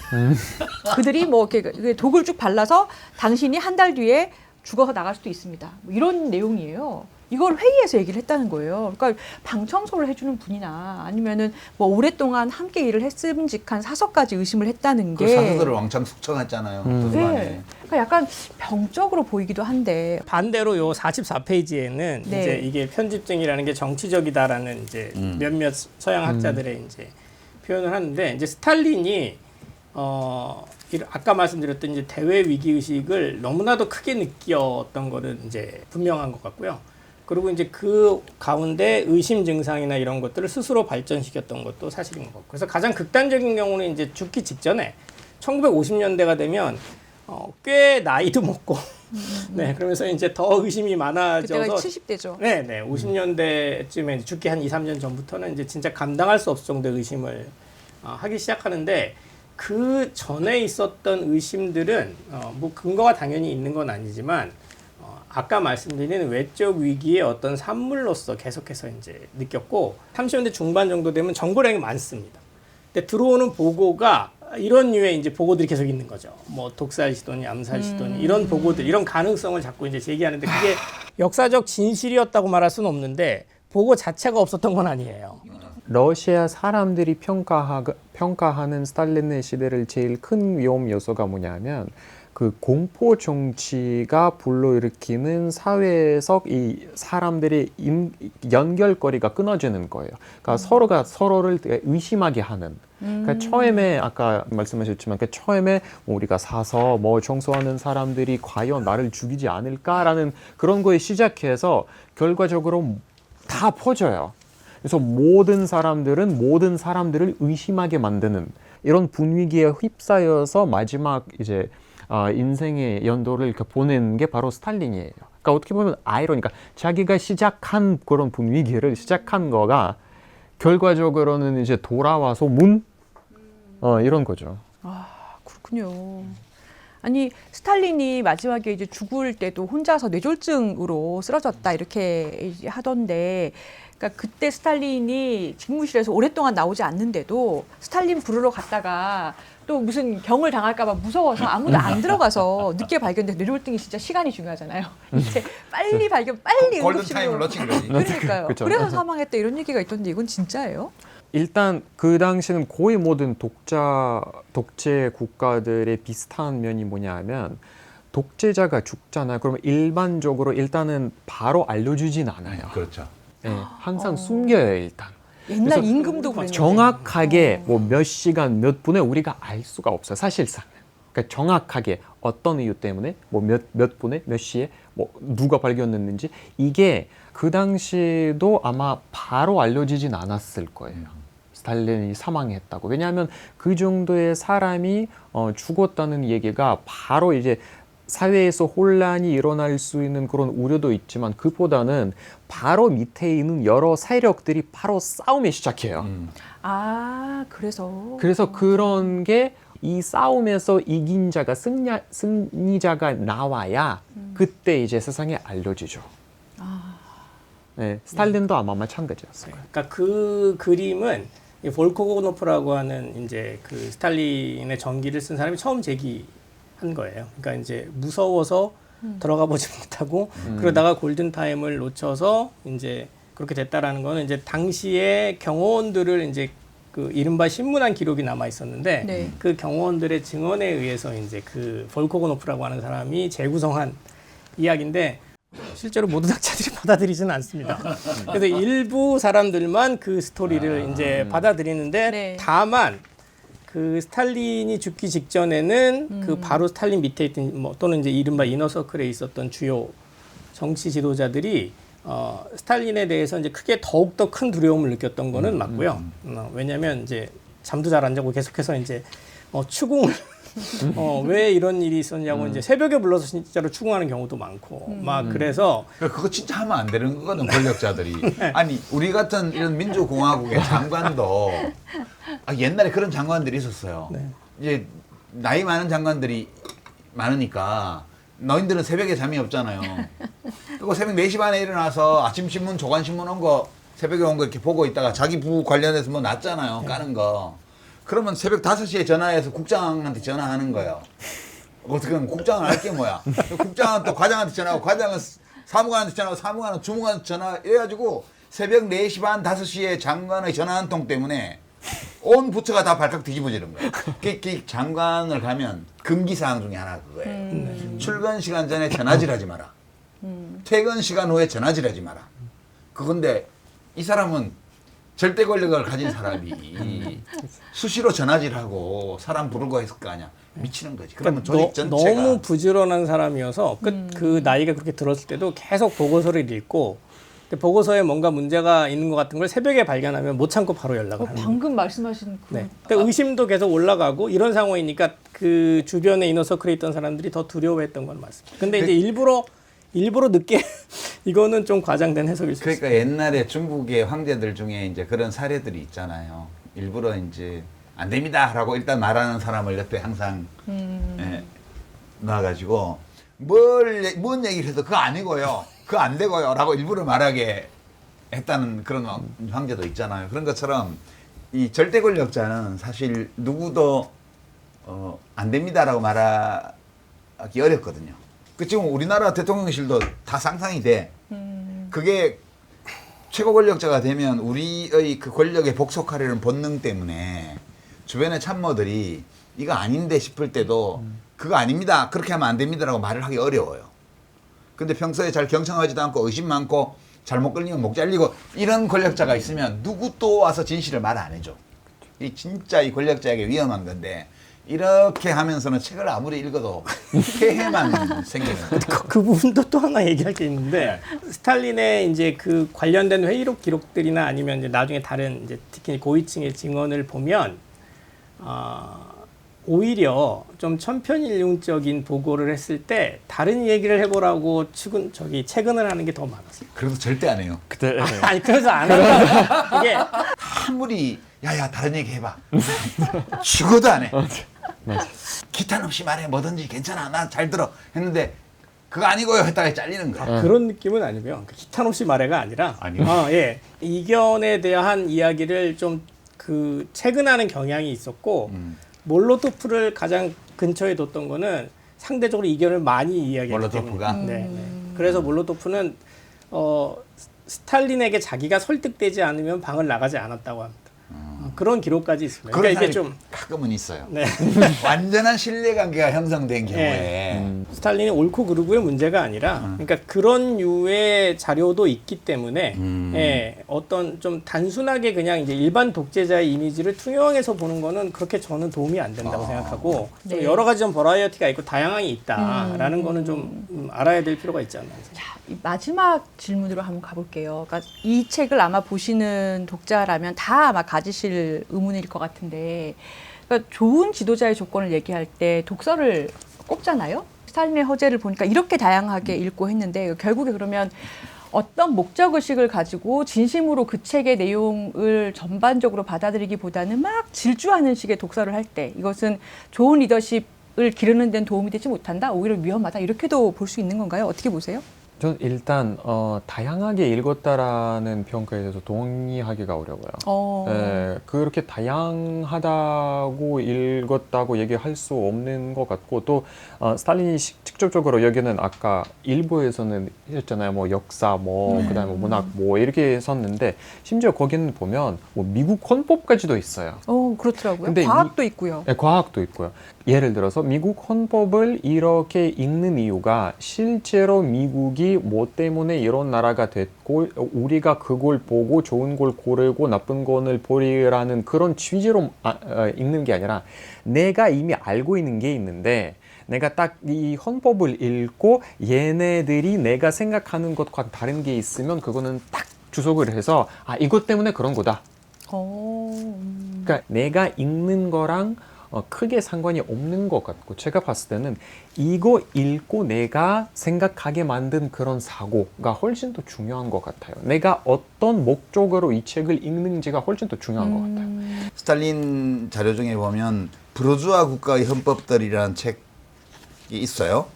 그들이 뭐 이렇게 독을 쭉 발라서 당신이 한 달 뒤에 죽어서 나갈 수도 있습니다. 뭐 이런 내용이에요. 이걸 회의에서 얘기를 했다는 거예요. 그러니까 방 청소를 해주는 분이나 아니면은 뭐 오랫동안 함께 일을 했음직한 사서까지 의심을 했다는 그 게 사서들을 왕창 숙청했잖아요. 도서관에. 네. 그러니까 약간 병적으로 보이기도 한데 반대로 요 44페이지에는 네. 이제 이게 편집증이라는 게 정치적이다라는 이제 몇몇 서양 학자들의 이제 표현을 하는데 이제 스탈린이 아까 말씀드렸던 이제 대외 위기 의식을 너무나도 크게 느꼈던 거는 이제 분명한 것 같고요. 그리고 이제 그 가운데 의심 증상이나 이런 것들을 스스로 발전시켰던 것도 사실인 것 같고. 그래서 가장 극단적인 경우는 이제 죽기 직전에 1950년대가 되면 꽤 나이도 먹고 네, 그러면서 이제 더 의심이 많아져서 그때가 70대죠. 네, 50년대쯤에 죽기 한 2, 3년 전부터는 이제 진짜 감당할 수 없을 정도의 의심을 하기 시작하는데 그 전에 있었던 의심들은 뭐 근거가 당연히 있는 건 아니지만 아까 말씀드린 외적 위기의 어떤 산물로서 계속해서 이제 느꼈고 30년대 중반 정도 되면 정보량이 많습니다. 근데 들어오는 보고가 이런 류의 이제 보고들이 계속 있는 거죠. 뭐 독살 시도니 암살 시도니 이런 보고들, 이런 가능성을 자꾸 이제 제기하는데 그게 역사적 진실이었다고 말할 수는 없는데 보고 자체가 없었던 건 아니에요. 러시아 사람들이 평가하는 스탈린의 시대를 제일 큰 위험 요소가 뭐냐면 그 공포 정치가 불러일으키는 사회에서 이 사람들의 연결고리가 끊어지는 거예요. 그러니까 서로가 서로를 되게 의심하게 하는. 그러니까 처음에 아까 말씀하셨지만 그 처음에 우리가 사서 뭐 청소하는 사람들이 과연 나를 죽이지 않을까라는 그런 거에 시작해서 결과적으로 다 퍼져요. 그래서 모든 사람들은 모든 사람들을 의심하게 만드는 이런 분위기에 휩싸여서 마지막 이제 인생의 연도를 이렇게 보내는 게 바로 스탈린이에요. 그러니까 어떻게 보면 아이러니까 자기가 시작한 그런 분위기를 시작한 거가 결과적으로는 이제 돌아와서 이런 거죠. 아, 그렇군요. 아니 스탈린이 마지막에 이제 죽을 때도 혼자서 뇌졸중으로 쓰러졌다 이렇게 하던데, 그러니까 그때 스탈린이 직무실에서 오랫동안 나오지 않는데도 스탈린 부르러 갔다가 또 무슨 병을 당할까봐 무서워서 아무도 안 들어가서 늦게 발견돼서 뇌졸중이 진짜 시간이 중요하잖아요. 이제 빨리 발견, 빨리 골든 응급실로. 타임을 놓친 거지. 그러니까요. 그쵸. 그래서 사망했다 이런 얘기가 있던데 이건 진짜예요? 일단 그 당시는 거의 모든 독재 국가들의 비슷한 면이 뭐냐면 독재자가 죽잖아요. 그러면 일반적으로 일단은 바로 알려주진 않아요. 그렇죠. 네, 항상 숨겨요 일단. 옛날 그래서 임금도 그랬는데. 정확하게 뭐 몇 시간 몇 분에 우리가 알 수가 없어요. 사실상. 그러니까 정확하게 어떤 이유 때문에 뭐 몇 분에 몇 시에 뭐 누가 발견했는지 이게 그 당시도 아마 바로 알려지진 않았을 거예요. 스탈린이 사망했다고. 왜냐하면 그 정도의 사람이 죽었다는 얘기가 바로 이제 사회에서 혼란이 일어날 수 있는 그런 우려도 있지만 그보다는 바로 밑에 있는 여러 세력들이 바로 싸움이 시작해요. 아, 그래서. 그래서 그런 게 이 싸움에서 이긴 자가 승리자가 나와야 그때 이제 세상에 알려지죠. 네, 스탈린도 아마 마찬가지였어요. 그러니까 그 그림은 이 볼코고노프라고 하는 이제 그 스탈린의 전기를 쓴 사람이 처음 제기한 거예요. 그러니까 이제 무서워서 들어가 보지 못하고 그러다가 골든 타임을 놓쳐서 이제 그렇게 됐다라는 거는 이제 당시에 경호원들을 이제 그 이른바 신문한 기록이 남아 있었는데 네. 그 경호원들의 증언에 의해서 이제 그 볼코고노프라고 하는 사람이 재구성한 이야기인데 실제로 모든 학자들이 받아들이지는 않습니다. 그래서 일부 사람들만 그 스토리를 이제 받아들이는데 네. 다만 그 스탈린이 죽기 직전에는 그 바로 스탈린 밑에 있던 뭐 또는 이제 이른바 이너서클에 있었던 주요 정치 지도자들이 스탈린에 대해서 이제 크게 더욱더 큰 두려움을 느꼈던 거는 맞고요. 왜냐하면 이제 잠도 잘 안 자고 계속해서 이제 추궁을 왜 이런 일이 있었냐고 이제 새벽에 불러서 진짜로 추궁하는 경우도 많고 막 그래서 그거 진짜 하면 안 되는 거거든, 권력자들이. 아니, 우리 같은 이런 민주공화국의 장관도 옛날에 그런 장관들이 있었어요. 네. 이제 나이 많은 장관들이 많으니까 너희들은 새벽에 잠이 없잖아요. 그리고 새벽 4시 반에 일어나서 아침 신문, 조간 신문 온 거 새벽에 온 거 이렇게 보고 있다가 자기 부 관련해서 뭐 났잖아요. 까는 거. 그러면 새벽 5시에 전화해서 국장한테 전화하는 거예요. 어떻게 하면 국장을 할 게 뭐야. 국장은 또 과장한테 전화하고, 과장은 사무관한테 전화하고, 사무관은 주무관한테 전화 이래가지고 새벽 4시 반 5시에 장관의 전화 한 통 때문에 온 부처가 다 발칵 뒤집어지는 거예요. 그 장관을 가면 금기사항 중에 하나 그거예요. 출근 시간 전에 전화질하지 마라. 퇴근 시간 후에 전화질하지 마라. 그건데 이 사람은 절대 권력을 가진 사람이 수시로 전화질하고 사람 부르고 했을 거 아니야. 미치는 거지. 그러면 조직 전체가 너무 부지런한 사람이어서 그 나이가 그렇게 들었을 때도 계속 보고서를 읽고 근데 보고서에 뭔가 문제가 있는 것 같은 걸 새벽에 발견하면 못 참고 바로 연락을 하는 방금 말씀하신 그 네. 그러니까 의심도 계속 올라가고 이런 상황이니까 그 주변에 이너서클에 있던 사람들이 더 두려워했던 건 맞습니다. 근데 이제 일부러 늦게 이거는 좀 과장된 해석일 수 있습니다. 그러니까 옛날에 중국의 황제들 중에 이제 그런 사례들이 있잖아요. 일부러 이제 안 됩니다라고 일단 말하는 사람을 옆에 항상 놔가지고 뭔 얘기를 해도 그거 아니고요, 그거 안 되고요라고 일부러 말하게 했다는 그런 황제도 있잖아요. 그런 것처럼 이 절대 권력자는 사실 누구도 안 됩니다라고 말하기 어렵거든요. 그 지금 우리나라 대통령실도 다 상상이 돼. 그게 최고 권력자가 되면 우리의 그 권력에 복속하려는 본능 때문에 주변의 참모들이 이거 아닌데 싶을 때도 그거 아닙니다, 그렇게 하면 안 됩니다라고 말을 하기 어려워요. 근데 평소에 잘 경청하지도 않고 의심 많고 잘못 걸리면 목 잘리고 이런 권력자가 있으면 누구 또 와서 진실을 말 안 해줘. 이 진짜 이 권력자에게 위험한 건데 이렇게 하면서는 책을 아무리 읽어도 폐해만 생기는 거예요. 그 부분도 또 하나 얘기할 게 있는데 스탈린의 이제 그 관련된 회의록 기록들이나 아니면 이제 나중에 다른 이제 특히 고위층의 증언을 보면 오히려 좀 천편일률적인 보고를 했을 때 다른 얘기를 해보라고 채근을 하는 게 더 많았어요. 그래도 절대 안 해요. 그때 아니 그래서 안 한다. 이게 아무리 야야 다른 얘기 해봐 죽어도 안 해. 맞아. 기탄 없이 말해, 뭐든지 괜찮아, 나 잘 들어 했는데 그거 아니고요 했다가 잘리는 거야. 그런 느낌은 아니고요. 기탄 없이 말해가 아니라 아니요? 예. 이견에 대한 이야기를 좀 그 채근하는 경향이 있었고 몰로토프를 가장 근처에 뒀던 거는 상대적으로 이견을 많이 이야기했기 때문에. 몰로토프가? 네. 그래서 몰로토프는 스탈린에게 자기가 설득되지 않으면 방을 나가지 않았다고 합니다. 그런 기록까지 있습니다. 그런 그러니까 이게 사람이 좀 가끔은 있어요. 네. 완전한 신뢰관계가 형성된 경우에 스탈린이 옳고 그르고의 문제가 아니라 그러니까 그런 류의 자료도 있기 때문에 예, 어떤 좀 단순하게 그냥 이제 일반 독재자의 이미지를 투영해서 보는 거는 그렇게 저는 도움이 안 된다고 생각하고 좀 네. 여러 가지 좀 버라이어티가 있고 다양함이 있다라는 거는 좀 알아야 될 필요가 있지 않나. 이 마지막 질문으로 한번 가볼게요. 그러니까 이 책을 아마 보시는 독자라면 다 아마 가지실 의문일 것 같은데, 그러니까 좋은 지도자의 조건을 얘기할 때 독서를 꼽잖아요. 스탈린의 허제를 보니까 이렇게 다양하게 읽고 했는데 결국에 그러면 어떤 목적의식을 가지고 진심으로 그 책의 내용을 전반적으로 받아들이기보다는 막 질주하는 식의 독서를 할 때 이것은 좋은 리더십을 기르는 데는 도움이 되지 못한다, 오히려 위험하다, 이렇게도 볼 수 있는 건가요? 어떻게 보세요? 전 일단 다양하게 읽었다라는 평가에 대해서 동의하기가 어려워요. 그렇게 다양하다고 읽었다고 얘기할 수 없는 것 같고, 또 스탈린이 직접적으로 여기는 아까 일부에서는 했잖아요. 뭐 역사, 뭐 그다음에 문학, 뭐 이렇게 했었는데 심지어 거기는 보면 뭐 미국 헌법까지도 있어요. 그렇더라고요. 근데 과학도 있고요. 네, 과학도 있고요. 예를 들어서 미국 헌법을 이렇게 읽는 이유가 실제로 미국이 이유들이 뭐 때문에 이런 나라가 됐고 우리가 그걸 보고 좋은 걸 고르고 나쁜 거를 버리라는 그런 취지로 읽는 게 아니라 내가 이미 알고 있는 게 있는데 내가 딱 이 헌법을 읽고 얘네들이 내가 생각하는 것과 다른 게 있으면 그거는 딱 주석을 해서 이것 때문에 그런 거다. 그러니까 내가 읽는 거랑 크게 상관이 없는 것 같고 제가 봤을 때는 이거 읽고 내가 생각하게 만든 그런 사고가 훨씬 더 중요한 것 같아요. 내가 어떤 목적으로 이 책을 읽는지가 훨씬 더 중요한 것 같아요. 스탈린 자료 중에 보면 부르주아 국가의 헌법들이라는 책이 있어요.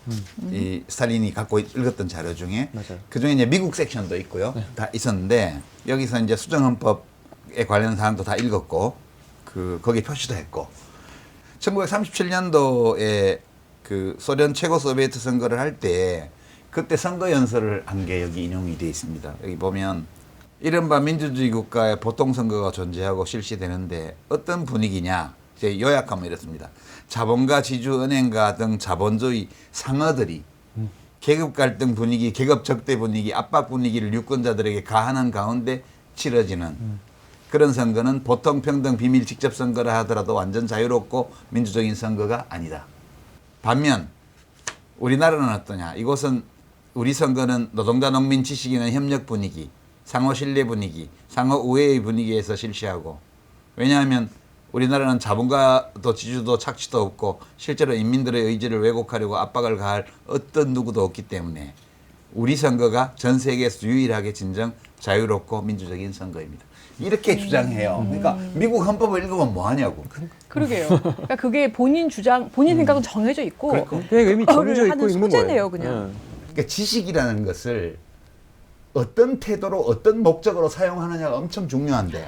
이 스탈린이 갖고 읽었던 자료 중에 맞아요. 그 중에 이제 미국 섹션도 있고요. 다 있었는데 여기서 이제 수정 헌법에 관련 사항도 다 읽었고 거기에 표시도 했고 1937년도에 그 소련 최고 소비에트 선거를 할 때 그때 선거 연설을 한 게 여기 인용이 되어 있습니다. 여기 보면 이른바 민주주의 국가의 보통 선거가 존재하고 실시되는데 어떤 분위기냐? 이제 요약하면 이렇습니다. 자본가, 지주, 은행가 등 자본주의 상어들이 계급 갈등 분위기, 계급 적대 분위기, 압박 분위기를 유권자들에게 가하는 가운데 치러지는 그런 선거는 보통 평등 비밀 직접 선거라 하더라도 완전 자유롭고 민주적인 선거가 아니다. 반면 우리나라는 어떠냐? 이곳은 우리 선거는 노동자, 농민, 지식인의 협력 분위기, 상호 신뢰 분위기, 상호 우애의 분위기에서 실시하고 왜냐하면 우리나라는 자본가도 지주도 착취도 없고 실제로 인민들의 의지를 왜곡하려고 압박을 가할 어떤 누구도 없기 때문에 우리 선거가 전 세계에서 유일하게 진정 자유롭고 민주적인 선거입니다. 이렇게 주장해요. 그러니까 미국 헌법을 읽으면 뭐 하냐고. 그러게요. 그러니까 그게 본인 주장, 본인 생각은 정해져 있고 이미 정해져 있고 하는 있는 소재네요, 거예요. 그냥. 그러니까 지식이라는 것을 어떤 태도로 어떤 목적으로 사용하느냐가 엄청 중요한데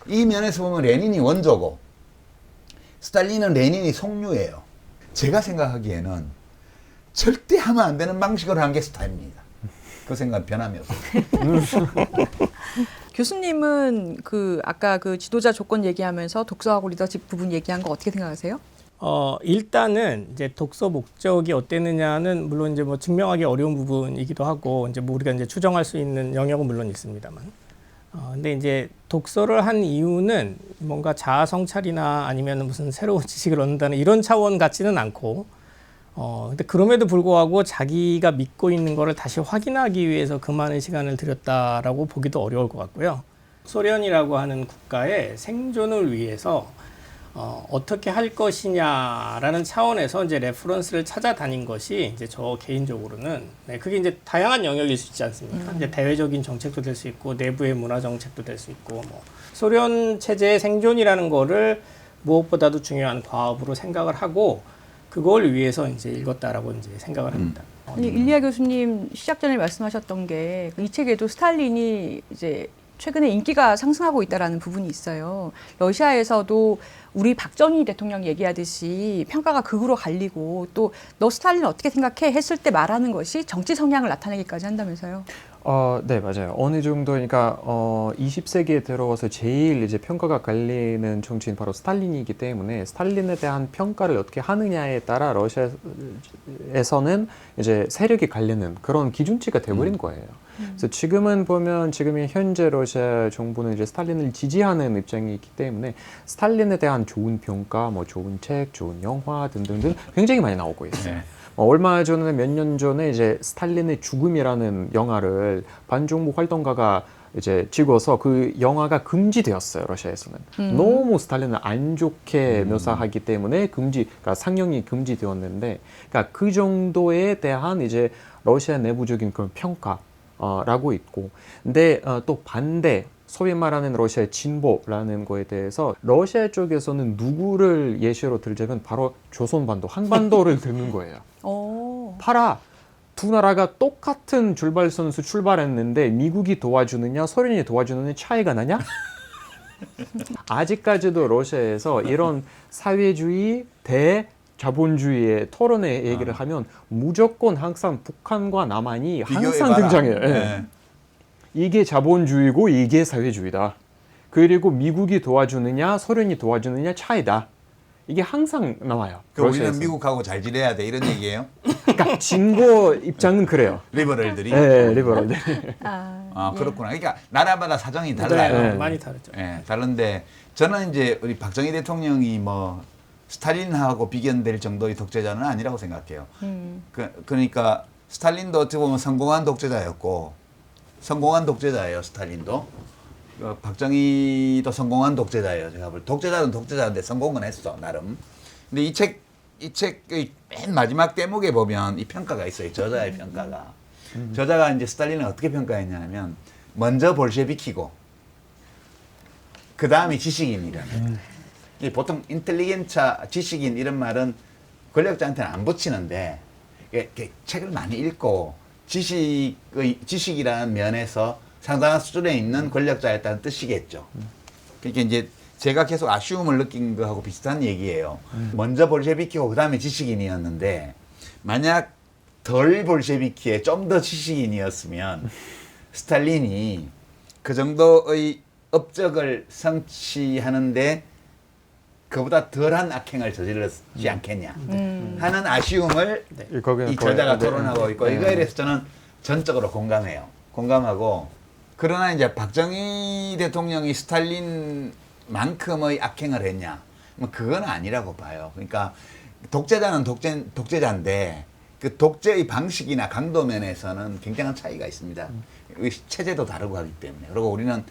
이 면에서 보면 레닌이 원조고 스탈린은 레닌이 속류예요. 제가 생각하기에는 절대 하면 안 되는 방식으로 한 게 스탈린입니다. 그 생각 변함이 없어요. 교수님은 아까 지도자 조건 얘기하면서 독서하고 리더십 부분 얘기한 거 어떻게 생각하세요? 일단은 이제 독서 목적이 어땠느냐는 물론 이제 뭐 증명하기 어려운 부분이기도 하고 이제 뭐 우리가 이제 추정할 수 있는 영역은 물론 있습니다만. 근데 이제 독서를 한 이유는 뭔가 자아 성찰이나 아니면 무슨 새로운 지식을 얻는다는 이런 차원 같지는 않고 근데 그럼에도 불구하고 자기가 믿고 있는 거를 다시 확인하기 위해서 그 많은 시간을 들였다라고 보기도 어려울 것 같고요. 소련이라고 하는 국가의 생존을 위해서 어떻게 할 것이냐라는 차원에서 이제 레퍼런스를 찾아다닌 것이 이제 저 개인적으로는 그게 이제 다양한 영역일 수 있지 않습니까? 이제 대외적인 정책도 될 수 있고 내부의 문화 정책도 될 수 있고 뭐 소련 체제의 생존이라는 거를 무엇보다도 중요한 과업으로 생각을 하고 그걸 위해서 이제 읽었다라고 이제 생각을 합니다. 아니, 일리아 교수님 시작 전에 말씀하셨던 게 이 책에도 스탈린이 이제 최근에 인기가 상승하고 있다라는 부분이 있어요. 러시아에서도 우리 박정희 대통령 얘기하듯이 평가가 극으로 갈리고 또 너 스탈린 어떻게 생각해? 했을 때 말하는 것이 정치 성향을 나타내기까지 한다면서요. 네, 맞아요. 어느 정도, 그러니까 20세기에 들어와서 제일 이제 평가가 갈리는 정치인 바로 스탈린이기 때문에 스탈린에 대한 평가를 어떻게 하느냐에 따라 러시아에서는 이제 세력이 갈리는 그런 기준치가 돼버린 거예요. 그래서 지금은 보면 지금의 현재 러시아 정부는 이제 스탈린을 지지하는 입장이 있기 때문에 스탈린에 대한 좋은 평가, 뭐 좋은 책, 좋은 영화 등등등 굉장히 많이 나오고 있어요. 네. 얼마 전에 몇 년 전에 이제 스탈린의 죽음이라는 영화를 반정부 활동가가 이제 찍어서 그 영화가 금지되었어요, 러시아에서는. 너무 스탈린을 안 좋게 묘사하기 때문에 그러니까 상영이 금지되었는데, 그러니까 그 정도에 대한 이제 러시아 내부적인 그런 평가라고 있고, 근데 또 반대. 소위 말하는 러시아의 진보라는 거에 대해서 러시아 쪽에서는 누구를 예시로 들자면 바로 조선반도, 한반도를 드는 거예요. 봐라, 두 나라가 똑같은 출발선수 출발했는데 미국이 도와주느냐 소련이 도와주느냐 차이가 나냐? 아직까지도 러시아에서 이런 사회주의 대 자본주의의 토론의 얘기를 하면 무조건 항상 북한과 남한이 항상 등장해요. 네. 이게 자본주의고 이게 사회주의다. 그리고 미국이 도와주느냐 소련이 도와주느냐 차이다. 이게 항상 나와요. 그럼 우리는 러시아에서. 미국하고 잘 지내야 돼 이런 얘기예요? 그러니까 진보 입장은 그래요. 리버럴들이. 네, 리버럴들. 아, 그렇구나. 그러니까 나라마다 사정이 달라요. 네, 네. 많이 다르죠. 예, 다른데 저는 이제 우리 박정희 대통령이 뭐 스탈린하고 비견될 정도의 독재자는 아니라고 생각해요. 그러니까 스탈린도 어떻게 보면 성공한 독재자였고 성공한 독재자예요. 스탈린도. 박정희도 성공한 독재자예요. 제가 볼 독재자는 독재자인데 성공은 했어 나름. 근데 이 책의 맨 마지막 대목에 보면 이 평가가 있어요. 저자의 평가가. 저자가 이제 스탈린을 어떻게 평가했냐면 먼저 볼셰비키고 그 다음이 지식인이라는. 이게 보통 인텔리겐차, 지식인 이런 말은 권력자한테는 안 붙이는데 이게 책을 많이 읽고 지식이라는 면에서 상당한 수준에 있는 권력자였다는 뜻이겠죠. 그러니까 이제 제가 계속 아쉬움을 느낀 거하고 비슷한 얘기예요. 먼저 볼셰비키고 그 다음에 지식인이었는데 만약 덜 볼셰비키에 좀 더 지식인이었으면 스탈린이 그 정도의 업적을 성취하는데 그보다 덜한 악행을 저질렀지 않겠냐 하는 아쉬움을 거기는 이 저자가 거의- 토론하고 있고 이거에 대해서 저는 전적으로 공감해요. 공감하고 그러나 이제 박정희 대통령이 스탈린만큼의 악행을 했냐? 뭐 그건 아니라고 봐요. 그러니까 독재자는 독재자인데 그 독재의 방식이나 강도 면에서는 굉장한 차이가 있습니다. 체제도 다르고 하기 때문에. 그리고 우리는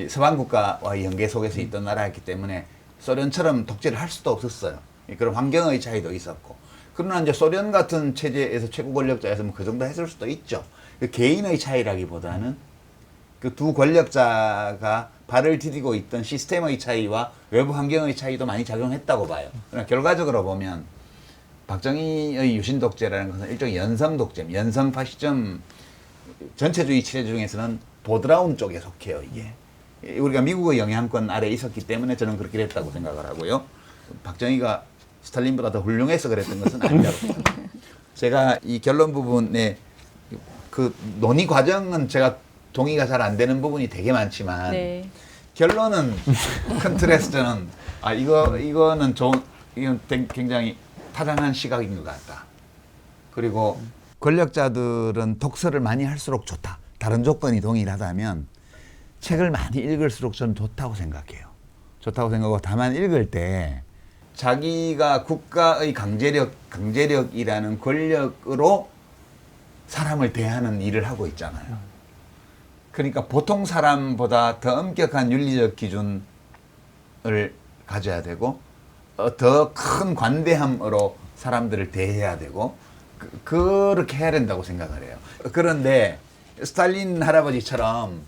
서방 국가와의 연계 속에서 있던 나라였기 때문에 소련처럼 독재를 할 수도 없었어요. 그런 환경의 차이도 있었고. 그러나 이제 소련 같은 체제에서 최고 권력자였으면 그 정도 했을 수도 있죠. 그 개인의 차이라기보다는 그 두 권력자가 발을 디디고 있던 시스템의 차이와 외부 환경의 차이도 많이 작용했다고 봐요. 그러나 결과적으로 보면 박정희의 유신 독재라는 것은 일종의 연성 독재, 연성 파시즘 전체주의 체제 중에서는 보드라운 쪽에 속해요, 이게. 우리가 미국의 영향권 아래에 있었기 때문에 저는 그렇게 됐다고 생각을 하고요. 박정희가 스탈린보다 더 훌륭해서 그랬던 것은 아니라고 생각합니다. 제가 이 결론 부분에 그 논의 과정은 제가 동의가 잘 안 되는 부분이 되게 많지만 네. 결론은 큰 틀에서 저는 이거는 이건 굉장히 타당한 시각인 것 같다. 그리고 권력자들은 독서를 많이 할수록 좋다. 다른 조건이 동일하다면 책을 많이 읽을수록 저는 좋다고 생각해요. 좋다고 생각하고 다만 읽을 때 자기가 국가의 강제력이라는 권력으로 사람을 대하는 일을 하고 있잖아요. 그러니까 보통 사람보다 더 엄격한 윤리적 기준을 가져야 되고 더 큰 관대함으로 사람들을 대해야 되고 그렇게 해야 된다고 생각을 해요. 그런데 스탈린 할아버지처럼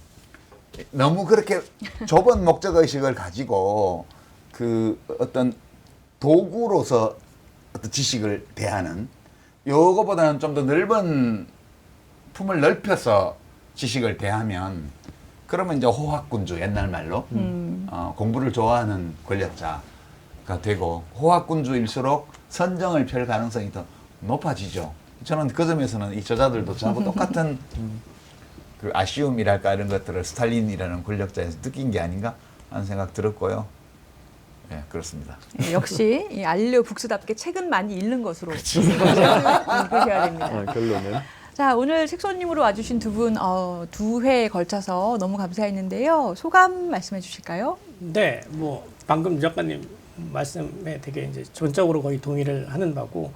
너무 그렇게 좁은 목적의식을 가지고 그 어떤 도구로서 어떤 지식을 대하는 요거보다는 좀 더 넓은 품을 넓혀서 지식을 대하면 그러면 이제 호학군주 옛날 말로 공부를 좋아하는 권력자가 되고 호학군주일수록 선정을 펼 가능성이 더 높아지죠. 저는 그 점에서는 이 저자들도 저하고 똑같은 그 아쉬움이랄까 이런 것들을 스탈린이라는 권력자에서 느낀 게 아닌가 하는 생각 들었고요. 네, 그렇습니다. 역시 이 알리오 북스답게 책은 많이 읽는 것으로 읽으셔야 됩니다. 결론은 자, 오늘 책 손님으로 와주신 두 분, 두 회에 걸쳐서 너무 감사했는데요. 소감 말씀해 주실까요? 네, 뭐 방금 작가님 말씀에 되게 이제 전적으로 거의 동의를 하는 바고,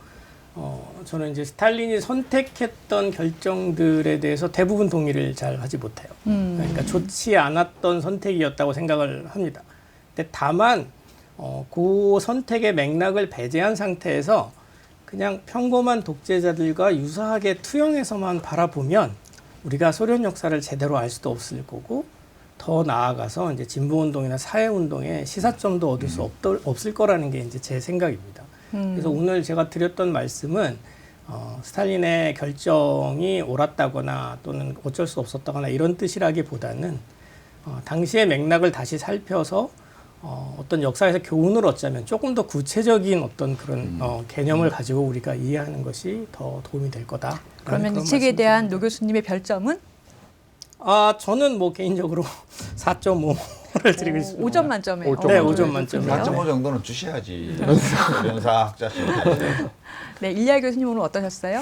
저는 이제 스탈린이 선택했던 결정들에 대해서 대부분 동의를 잘 하지 못해요. 그러니까 좋지 않았던 선택이었다고 생각을 합니다. 근데 다만 그 선택의 맥락을 배제한 상태에서 그냥 평범한 독재자들과 유사하게 투영해서만 바라보면 우리가 소련 역사를 제대로 알 수도 없을 거고 더 나아가서 이제 진보운동이나 사회운동에 시사점도 얻을 수 없을 거라는 게 이제 제 생각입니다. 그래서 오늘 제가 드렸던 말씀은 스탈린의 결정이 옳았다거나 또는 어쩔 수 없었다거나 이런 뜻이라기보다는 당시의 맥락을 다시 살펴서 어떤 역사에서 교훈을 얻자면 조금 더 구체적인 어떤 그런 개념을 가지고 우리가 이해하는 것이 더 도움이 될 거다. 그러면 이 책에 대한 노 교수님의 별점은? 저는 뭐 개인적으로 4.5를 드리고 있습니다. 5점 만점에. 5점 네, 만점에. 5점 만점에. 4.5 정도는 주셔야지. 연사 학자실. 네, 일리아 교수님 오늘 어떠셨어요?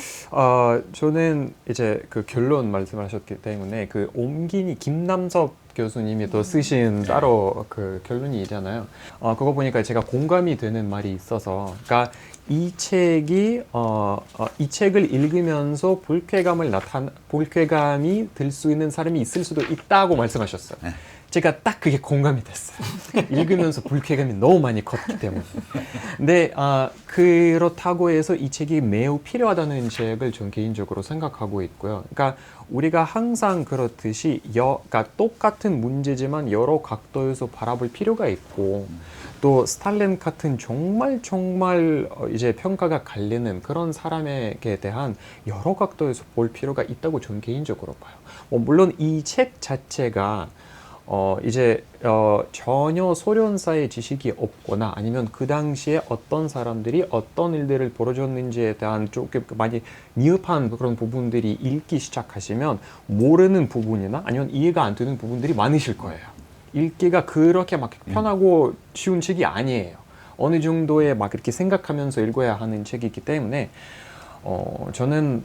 저는 이제 그 결론 말씀하셨기 때문에 그 옴기니 김남섭 교수님이 또 쓰신 따로 그 결론이 있잖아요. 그거 보니까 제가 공감이 되는 말이 있어서, 그러니까 이 책이 이 책을 읽으면서 불쾌감이 들 수 있는 사람이 있을 수도 있다고 말씀하셨어요. 네. 제가 딱 그게 공감이 됐어요. 읽으면서 불쾌감이 너무 많이 컸기 때문에. 근데 그렇다고 해서 이 책이 매우 필요하다는 책을 전 개인적으로 생각하고 있고요. 그러니까 우리가 항상 그렇듯이 그러니까 똑같은 문제지만 여러 각도에서 바라볼 필요가 있고, 또 스탈린 같은 정말 이제 평가가 갈리는 그런 사람에게 대한 여러 각도에서 볼 필요가 있다고 전 개인적으로 봐요. 물론 이 책 자체가 전혀 소련사의 지식이 없거나 아니면 그 당시에 어떤 사람들이 어떤 일들을 벌어졌는지에 대한 조금 많이 미흡한 그런 부분들이 읽기 시작하시면 모르는 부분이나 아니면 이해가 안 되는 부분들이 많으실 거예요. 읽기가 그렇게 막 편하고 쉬운 책이 아니에요. 어느 정도의 막 이렇게 생각하면서 읽어야 하는 책이기 때문에 저는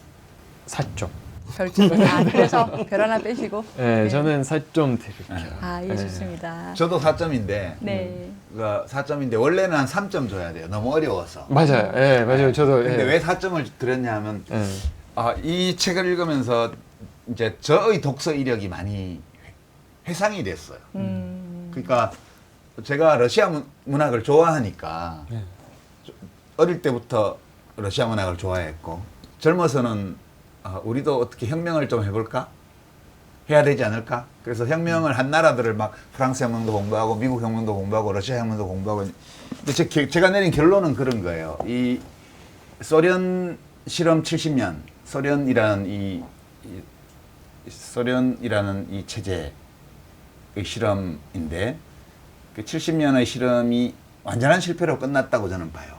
4점. 별점. 그래서 별 하나 빼시고. 네, 네. 저는 4점 드릴게요. 예, 좋습니다. 저도 4점인데 네. 4점인데 원래는 한 3점 줘야 돼요. 너무 어려워서. 맞아요. 예, 맞아요. 저도. 근데 예. 왜 4점을 드렸냐 하면 예. 이 책을 읽으면서 이제 저의 독서 이력이 많이 회상이 됐어요. 그러니까 제가 러시아 문학을 좋아하니까 네. 어릴 때부터 러시아 문학을 좋아했고, 젊어서는 우리도 어떻게 혁명을 좀 해볼까? 해야 되지 않을까? 그래서 혁명을 한 나라들을 막 프랑스 혁명도 공부하고 미국 혁명도 공부하고 러시아 혁명도 공부하고. 근데 제가 내린 결론은 그런 거예요. 이 소련 실험 70년, 소련이라는 이 체제의 실험인데, 그 70년의 실험이 완전한 실패로 끝났다고 저는 봐요.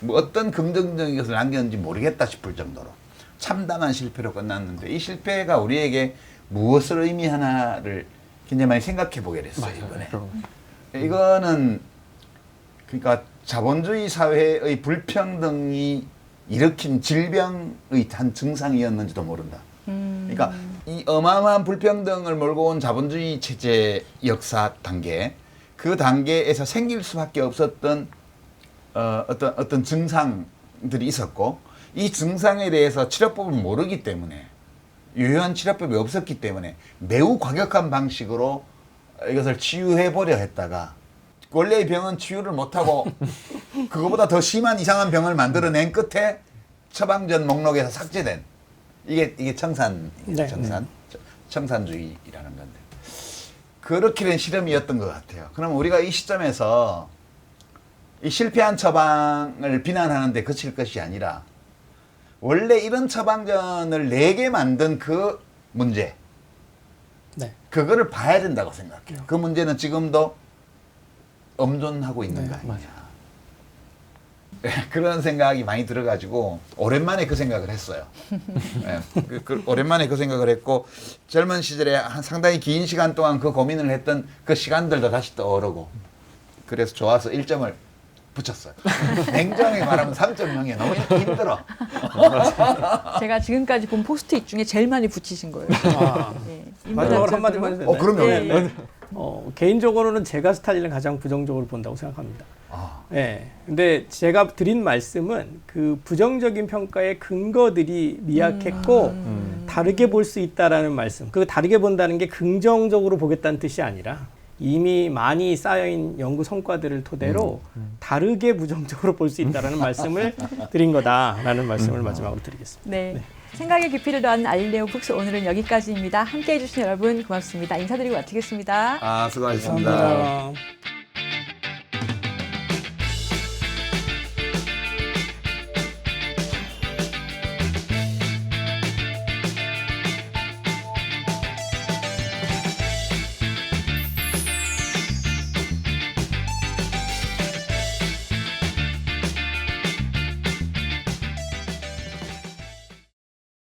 어떤 긍정적인 것을 남겼는지 모르겠다 싶을 정도로 참담한 실패로 끝났는데, 이 실패가 우리에게 무엇을 의미하나를 굉장히 많이 생각해 보게 됐어요. 이번에. 이거는 그러니까 자본주의 사회의 불평등이 일으킨 질병의 한 증상이었는지도 모른다. 그러니까 이 어마어마한 불평등을 몰고 온 자본주의 체제 역사 단계, 그 단계에서 생길 수밖에 없었던 어떤 증상들이 있었고, 이 증상에 대해서 치료법을 모르기 때문에, 유효한 치료법이 없었기 때문에 매우 과격한 방식으로 이것을 치유해 보려 했다가, 원래의 병은 치유를 못하고 그거보다 더 심한 이상한 병을 만들어낸 끝에 처방전 목록에서 삭제된 이게 청산주의라는 건데, 그렇게 된 실험이었던 것 같아요. 그럼 우리가 이 시점에서 이 실패한 처방을 비난하는데 그칠 것이 아니라, 원래 이런 처방전을 내게 만든 그 문제, 네. 그거를 봐야 된다고 생각해요. 그 문제는 지금도 엄존하고 있는 거 아니냐. 그런 생각이 많이 들어가지고 오랜만에 그 생각을 했어요. 오랜만에 그 생각을 했고, 젊은 시절에 한 상당히 긴 시간 동안 그 고민을 했던 그 시간들도 다시 떠오르고, 그래서 좋아서 1점을 붙였어요. 냉정히 말하면 3.0이 너무 힘들어. 제가 지금까지 본 포스트잇 중에 제일 많이 붙이신 거예요. 네. 마지막으로 한마디만 해도 되나요? 그럼요. 네. 개인적으로는 제가 스탈린을 가장 부정적으로 본다고 생각합니다. 근데 제가 드린 말씀은 그 부정적인 평가의 근거들이 미약했고 다르게 볼 수 있다라는 말씀. 그 다르게 본다는 게 긍정적으로 보겠다는 뜻이 아니라, 이미 많이 쌓여있는 연구 성과들을 토대로 다르게 부정적으로 볼 수 있다라는 말씀을 드린 거다라는 말씀을 마지막으로 드리겠습니다. 네. 생각의 깊이를 더하는 알릴레오 북스, 오늘은 여기까지입니다. 함께해 주신 여러분 고맙습니다. 인사드리고 마치겠습니다. 수고하셨습니다. 감사합니다.